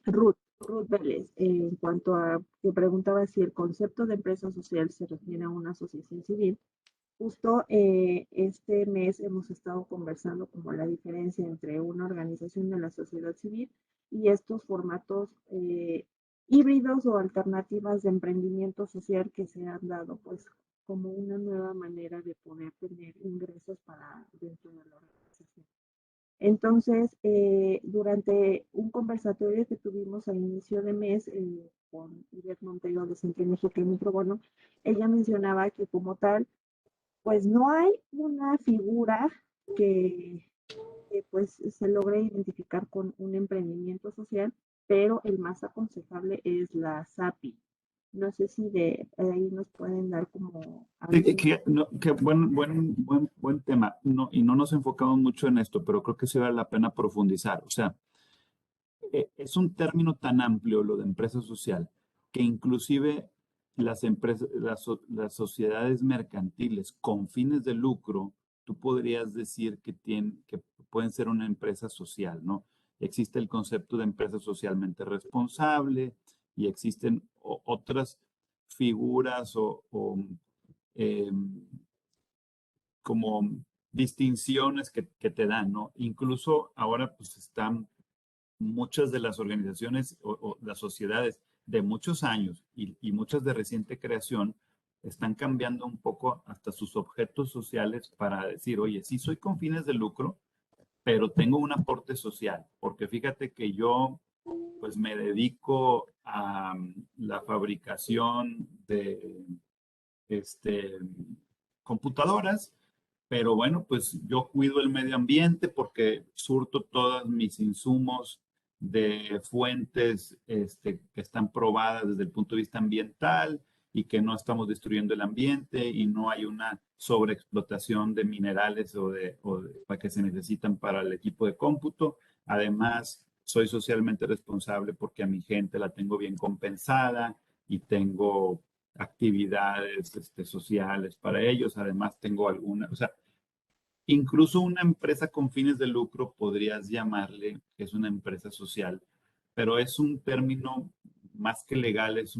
Speaker 2: Ruth Vélez, en cuanto a que preguntaba si el concepto de empresa social se refiere a una asociación civil. Justo este mes hemos estado conversando como la diferencia entre una organización de la sociedad civil y estos formatos híbridos o alternativas de emprendimiento social que se han dado pues como una nueva manera de poder tener ingresos para dentro de la organización. Entonces, durante un conversatorio que tuvimos a inicio de mes con Ivette Monteiro de Centro Mexicano Pro Bono, ella mencionaba que como tal, pues no hay una figura que, pues se logre identificar con un emprendimiento social, pero el más aconsejable es la SAPI. No sé si de ahí nos pueden dar como algún...
Speaker 4: Buen tema. No, y no nos enfocamos mucho en esto, pero creo que sí vale la pena profundizar. O sea, es un término tan amplio lo de empresa social que inclusive las empresas, las sociedades mercantiles con fines de lucro, tú podrías decir que pueden ser una empresa social, ¿no? Existe el concepto de empresa socialmente responsable y existen otras figuras em, como distinciones que te dan, ¿no? Incluso ahora pues están muchas de las organizaciones o las sociedades de muchos años y muchas de reciente creación están cambiando un poco hasta sus objetos sociales para decir, oye, sí soy con fines de lucro, pero tengo un aporte social, porque fíjate que yo pues me dedico a la fabricación de computadoras, pero bueno, pues yo cuido el medio ambiente porque surto todos mis insumos de fuentes que están probadas desde el punto de vista ambiental y que no estamos destruyendo el ambiente y no hay una sobreexplotación de minerales para que se necesitan para el equipo de cómputo. Además, soy socialmente responsable porque a mi gente la tengo bien compensada y tengo actividades sociales para ellos. Además, tengo alguna, o sea, incluso una empresa con fines de lucro podrías llamarle que es una empresa social, pero es un término más que legal, es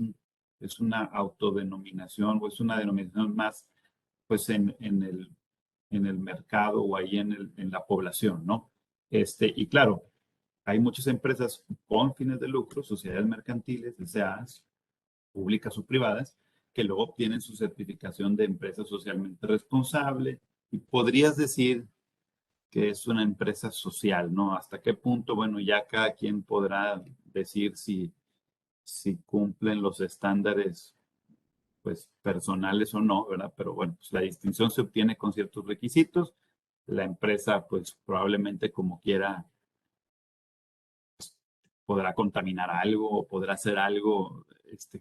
Speaker 4: una autodenominación o es una denominación más pues en el mercado o ahí en la población, ¿no? Y claro, hay muchas empresas con fines de lucro, sociedades mercantiles, SAs, públicas o privadas, que luego obtienen su certificación de empresa socialmente responsable y podrías decir que es una empresa social, ¿no? ¿Hasta qué punto? Bueno, ya cada quien podrá decir si cumplen los estándares, pues, personales o no, ¿verdad? Pero bueno, pues la distinción se obtiene con ciertos requisitos. La empresa, pues, probablemente como quiera, podrá contaminar algo o podrá hacer algo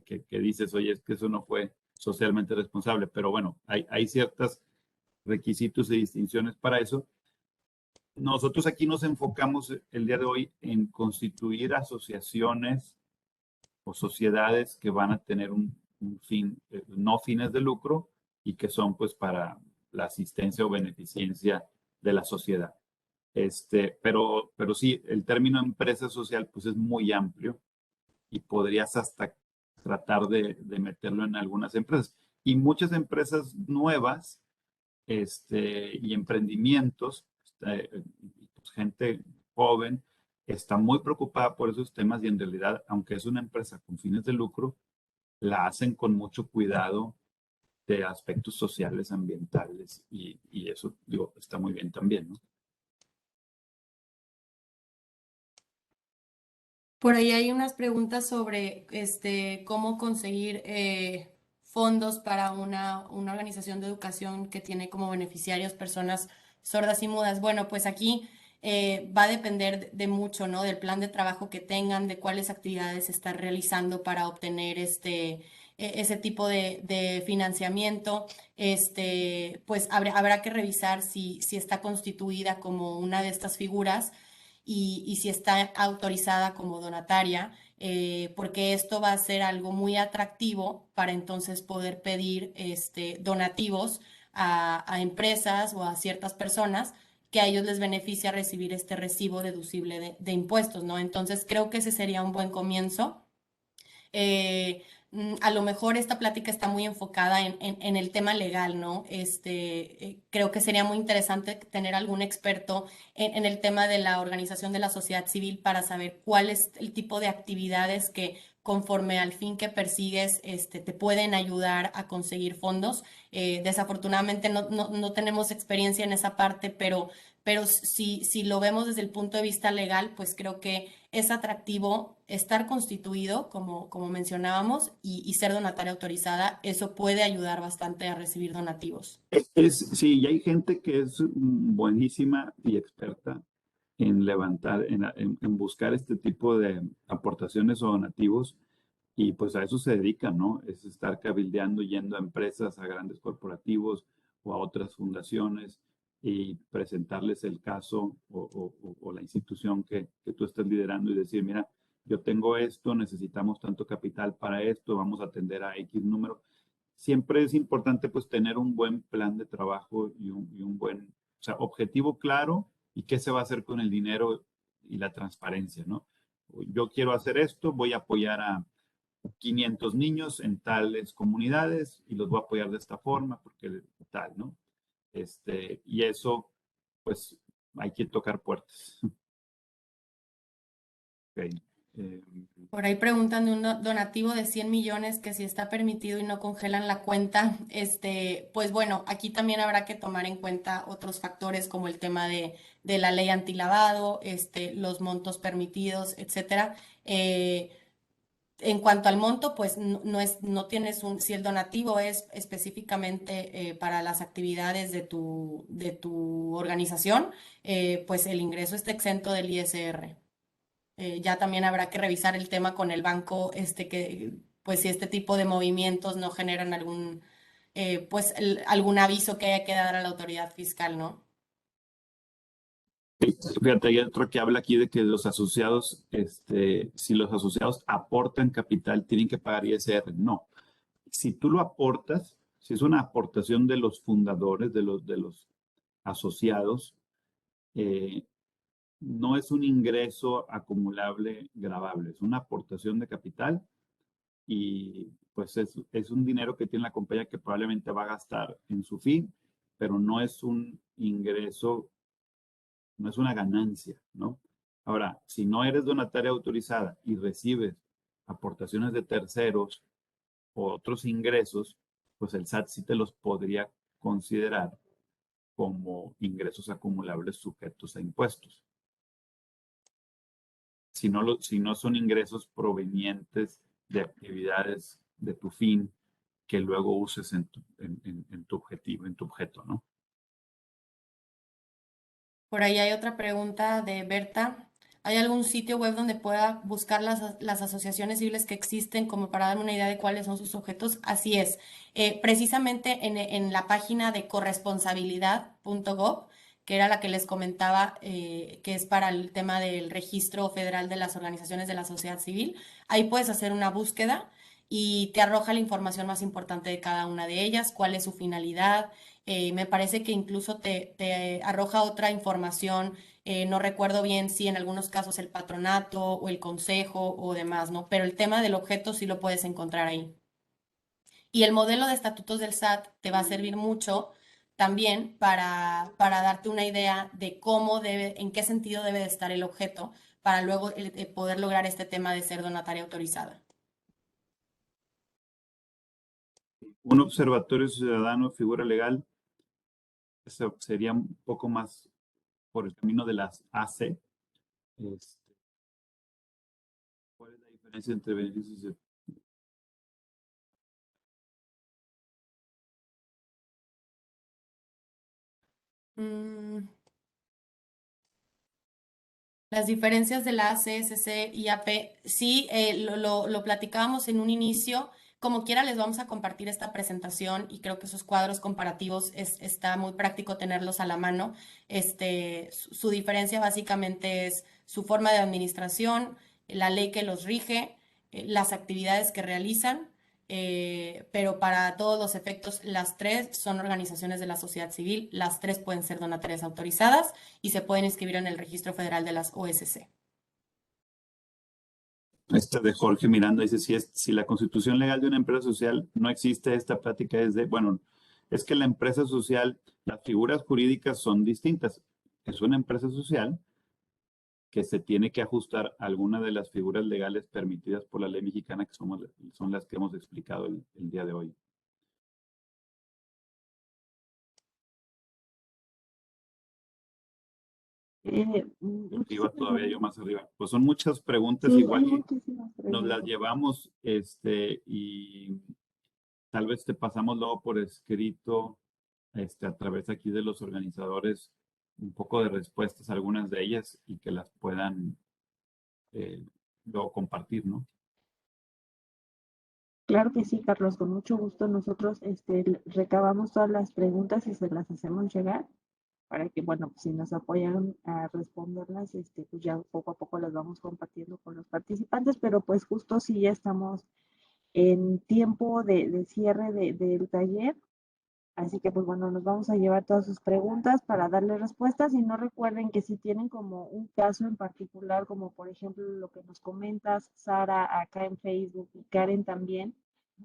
Speaker 4: que dices, oye, es que eso no fue socialmente responsable. Pero bueno, hay ciertos requisitos y distinciones para eso. Nosotros aquí nos enfocamos el día de hoy en constituir asociaciones o sociedades que van a tener un fin, no fines de lucro y que son pues para la asistencia o beneficencia de la sociedad. Pero sí, el término empresa social pues es muy amplio y podrías hasta tratar de meterlo en algunas empresas. Y muchas empresas nuevas y emprendimientos, pues, gente joven, está muy preocupada por esos temas y en realidad, aunque es una empresa con fines de lucro, la hacen con mucho cuidado de aspectos sociales, ambientales y eso, digo, está muy bien también, ¿no?
Speaker 3: Por ahí hay unas preguntas sobre cómo conseguir fondos para una organización de educación que tiene como beneficiarios personas sordas y mudas. Bueno, pues aquí va a depender de mucho, ¿no? Del plan de trabajo que tengan, de cuáles actividades están realizando para obtener ese tipo de financiamiento. Pues habrá que revisar si está constituida como una de estas figuras y si está autorizada como donataria, porque esto va a ser algo muy atractivo para entonces poder pedir donativos a empresas o a ciertas personas que a ellos les beneficia recibir este recibo deducible de impuestos, ¿no? Entonces creo que ese sería un buen comienzo. Eh, a lo mejor esta plática está muy enfocada en el tema legal, ¿no? Creo que sería muy interesante tener algún experto en el tema de la organización de la sociedad civil para saber cuál es el tipo de actividades que conforme al fin que persigues, te pueden ayudar a conseguir fondos. Desafortunadamente no tenemos experiencia en esa parte, pero si lo vemos desde el punto de vista legal, pues creo que es atractivo estar constituido, como mencionábamos, y ser donataria autorizada. Eso puede ayudar bastante a recibir donativos.
Speaker 4: Sí, y hay gente que es buenísima y experta en levantar, en buscar este tipo de aportaciones o donativos y pues a eso se dedican, ¿no? Es estar cabildeando, yendo a empresas, a grandes corporativos o a otras fundaciones y presentarles el caso o la institución que tú estás liderando y decir, mira, yo tengo esto, necesitamos tanto capital para esto, vamos a atender a X número. Siempre es importante pues tener un buen plan de trabajo y un buen, o sea, objetivo claro y qué se va a hacer con el dinero y la transparencia, ¿no? Yo quiero hacer esto, voy a apoyar a 500 niños en tales comunidades y los voy a apoyar de esta forma porque tal, ¿no? Y eso, pues, hay que tocar puertas. Okay.
Speaker 3: Por ahí preguntan de un donativo de 100 millones que si está permitido y no congelan la cuenta. Pues bueno, aquí también habrá que tomar en cuenta otros factores como el tema de la ley antilavado, los montos permitidos, etcétera. En cuanto al monto, pues no tienes si el donativo es específicamente para las actividades de tu organización, pues el ingreso está exento del ISR. Ya también habrá que revisar el tema con el banco, pues si este tipo de movimientos no generan pues algún aviso que haya que dar a la autoridad fiscal, ¿no?
Speaker 4: Fíjate, hay otro que habla aquí de que los asociados, si los asociados aportan capital, tienen que pagar ISR. No. si tú lo aportas, si es una aportación de los fundadores, de los asociados, no es un ingreso acumulable gravable, es una aportación de capital y pues es un dinero que tiene la compañía que probablemente va a gastar en su fin, pero no es un ingreso, no es una ganancia, ¿no? Ahora, si no eres donataria autorizada y recibes aportaciones de terceros o otros ingresos, pues el SAT sí te los podría considerar como ingresos acumulables sujetos a impuestos. Si no son ingresos provenientes de actividades de tu fin que luego uses en tu objetivo, en tu objeto, ¿no?
Speaker 3: Por ahí hay otra pregunta de Berta. ¿Hay algún sitio web donde pueda buscar las asociaciones civiles que existen como para darme una idea de cuáles son sus objetos? Así es. Precisamente en la página de corresponsabilidad.gov, que era la que les comentaba, que es para el tema del registro federal de las organizaciones de la sociedad civil, ahí puedes hacer una búsqueda y te arroja la información más importante de cada una de ellas, cuál es su finalidad. Me parece que incluso te arroja otra información, no recuerdo bien si en algunos casos el patronato o el consejo o demás, ¿no? Pero el tema del objeto sí lo puedes encontrar ahí. Y el modelo de estatutos del SAT te va a servir mucho también para darte una idea de cómo debe, en qué sentido debe de estar el objeto para luego poder lograr este tema de ser donataria autorizada.
Speaker 4: Un observatorio ciudadano, figura legal, eso sería un poco más por el camino de las AC. ¿Cuál es la diferencia entre beneficios y...
Speaker 3: Mm, Las diferencias de la CSC y AP, sí, lo platicábamos en un inicio. Como quiera, les vamos a compartir esta presentación y creo que esos cuadros comparativos está muy práctico tenerlos a la mano. Su diferencia básicamente es su forma de administración, la ley que los rige, las actividades que realizan, pero para todos los efectos, las tres son organizaciones de la sociedad civil, las tres pueden ser donatarias autorizadas y se pueden inscribir en el Registro Federal de las OSC.
Speaker 4: Esta de Jorge Miranda dice, si la constitución legal de una empresa social no existe, esta práctica es de, bueno, es que la empresa social, las figuras jurídicas son distintas. Es una empresa social que se tiene que ajustar a alguna de las figuras legales permitidas por la ley mexicana, que son las que hemos explicado el día de hoy. Arriba todavía, yo más arriba. Pues son muchas preguntas,
Speaker 2: Sí,
Speaker 4: igual
Speaker 2: hay
Speaker 4: y
Speaker 2: muchísimas
Speaker 4: nos las
Speaker 2: preguntas.
Speaker 4: llevamos, y tal vez te pasamos luego por escrito, a través aquí de los organizadores, un poco de respuestas a algunas de ellas y que las puedan luego compartir, ¿no?
Speaker 2: Claro que sí, Carlos, con mucho gusto. Nosotros recabamos todas las preguntas y se las hacemos llegar para que, bueno, pues, si nos apoyan a responderlas, pues ya poco a poco las vamos compartiendo con los participantes, pero pues justo sí ya estamos en tiempo de cierre del taller. Así que, pues bueno, nos vamos a llevar todas sus preguntas para darle respuestas y no recuerden que si tienen como un caso en particular, como por ejemplo lo que nos comentas, Sara, acá en Facebook y Karen también,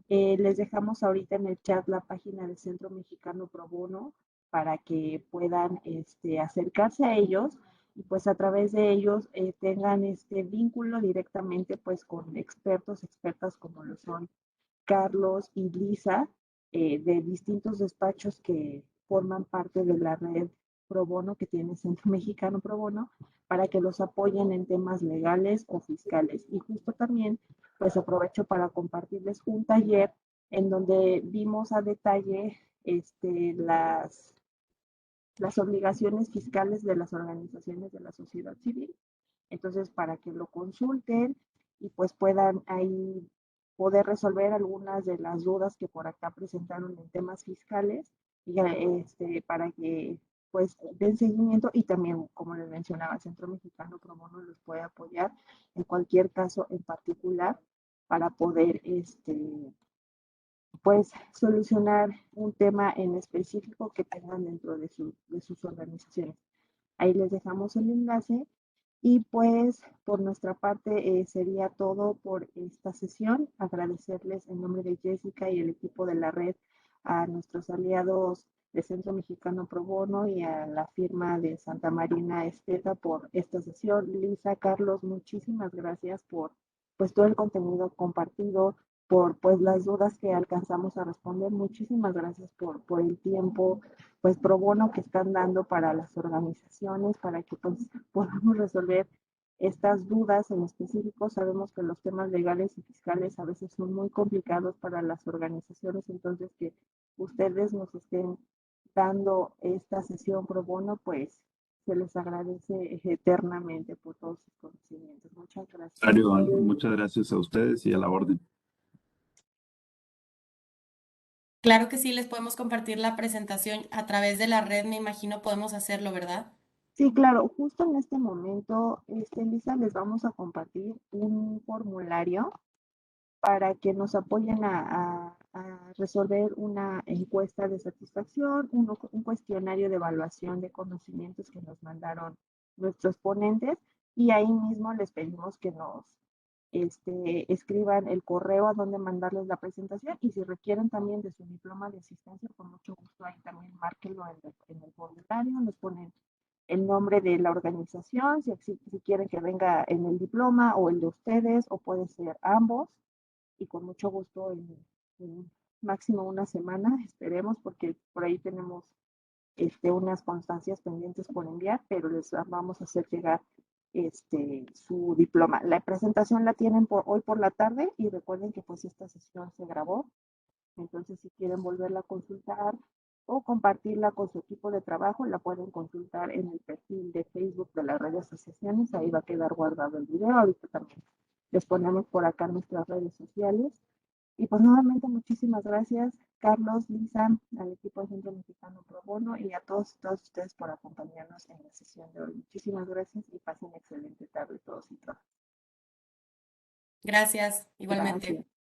Speaker 2: les dejamos ahorita en el chat la página del Centro Mexicano Pro Bono para que puedan acercarse a ellos y pues a través de ellos tengan este vínculo directamente pues con expertos, expertas como lo son Carlos y Lisa, de distintos despachos que forman parte de la red Pro Bono que tiene Centro Mexicano Pro Bono, para que los apoyen en temas legales o fiscales. Y justo también, pues aprovecho para compartirles un taller en donde vimos a detalle las obligaciones fiscales de las organizaciones de la sociedad civil. Entonces, para que lo consulten y pues puedan ahí poder resolver algunas de las dudas que por acá presentaron en temas fiscales y para que pues den seguimiento y también, como les mencionaba, el Centro Mexicano Pro Bono los puede apoyar en cualquier caso en particular para poder pues solucionar un tema en específico que tengan dentro de sus organizaciones. Ahí les dejamos el enlace y pues por nuestra parte sería todo por esta sesión. Agradecerles en nombre de Jessica y el equipo de la red a nuestros aliados de Centro Mexicano Pro Bono y a la firma de Santa Marina Esteta por esta sesión. Lisa, Carlos, muchísimas gracias por pues todo el contenido compartido, por pues las dudas que alcanzamos a responder. Muchísimas gracias por el tiempo pues pro bono que están dando para las organizaciones, para que pues podamos resolver estas dudas en específico. Sabemos que los temas legales y fiscales a veces son muy complicados para las organizaciones, entonces que ustedes nos estén dando esta sesión pro bono, pues se les agradece eternamente por todos sus conocimientos. Muchas gracias.
Speaker 4: Muchas gracias a ustedes y a la orden.
Speaker 3: Claro que sí, les podemos compartir la presentación a través de la red, me imagino podemos hacerlo, ¿verdad?
Speaker 2: Sí, claro, justo en este momento, Lisa, les vamos a compartir un formulario para que nos apoyen a resolver una encuesta de satisfacción, un cuestionario de evaluación de conocimientos que nos mandaron nuestros ponentes y ahí mismo les pedimos que nos escriban el correo a donde mandarles la presentación y si requieren también de su diploma de asistencia, con mucho gusto ahí también márquenlo en el formulario, nos ponen el nombre de la organización, si quieren que venga en el diploma o el de ustedes, o puede ser ambos, y con mucho gusto en máximo una semana, esperemos, porque por ahí tenemos unas constancias pendientes por enviar, pero les vamos a hacer llegar su diploma. La presentación la tienen hoy por la tarde y recuerden que pues esta sesión se grabó, entonces si quieren volverla a consultar o compartirla con su equipo de trabajo, la pueden consultar en el perfil de Facebook de las redes asociaciones, ahí va a quedar guardado el video, ahorita también les ponemos por acá nuestras redes sociales. Y pues nuevamente muchísimas gracias, Carlos, Lisa, al equipo de Centro Mexicano Pro Bono y a todos ustedes por acompañarnos en la sesión de hoy. Muchísimas gracias y pasen excelente tarde todos y todas.
Speaker 3: Gracias, igualmente.
Speaker 2: Gracias.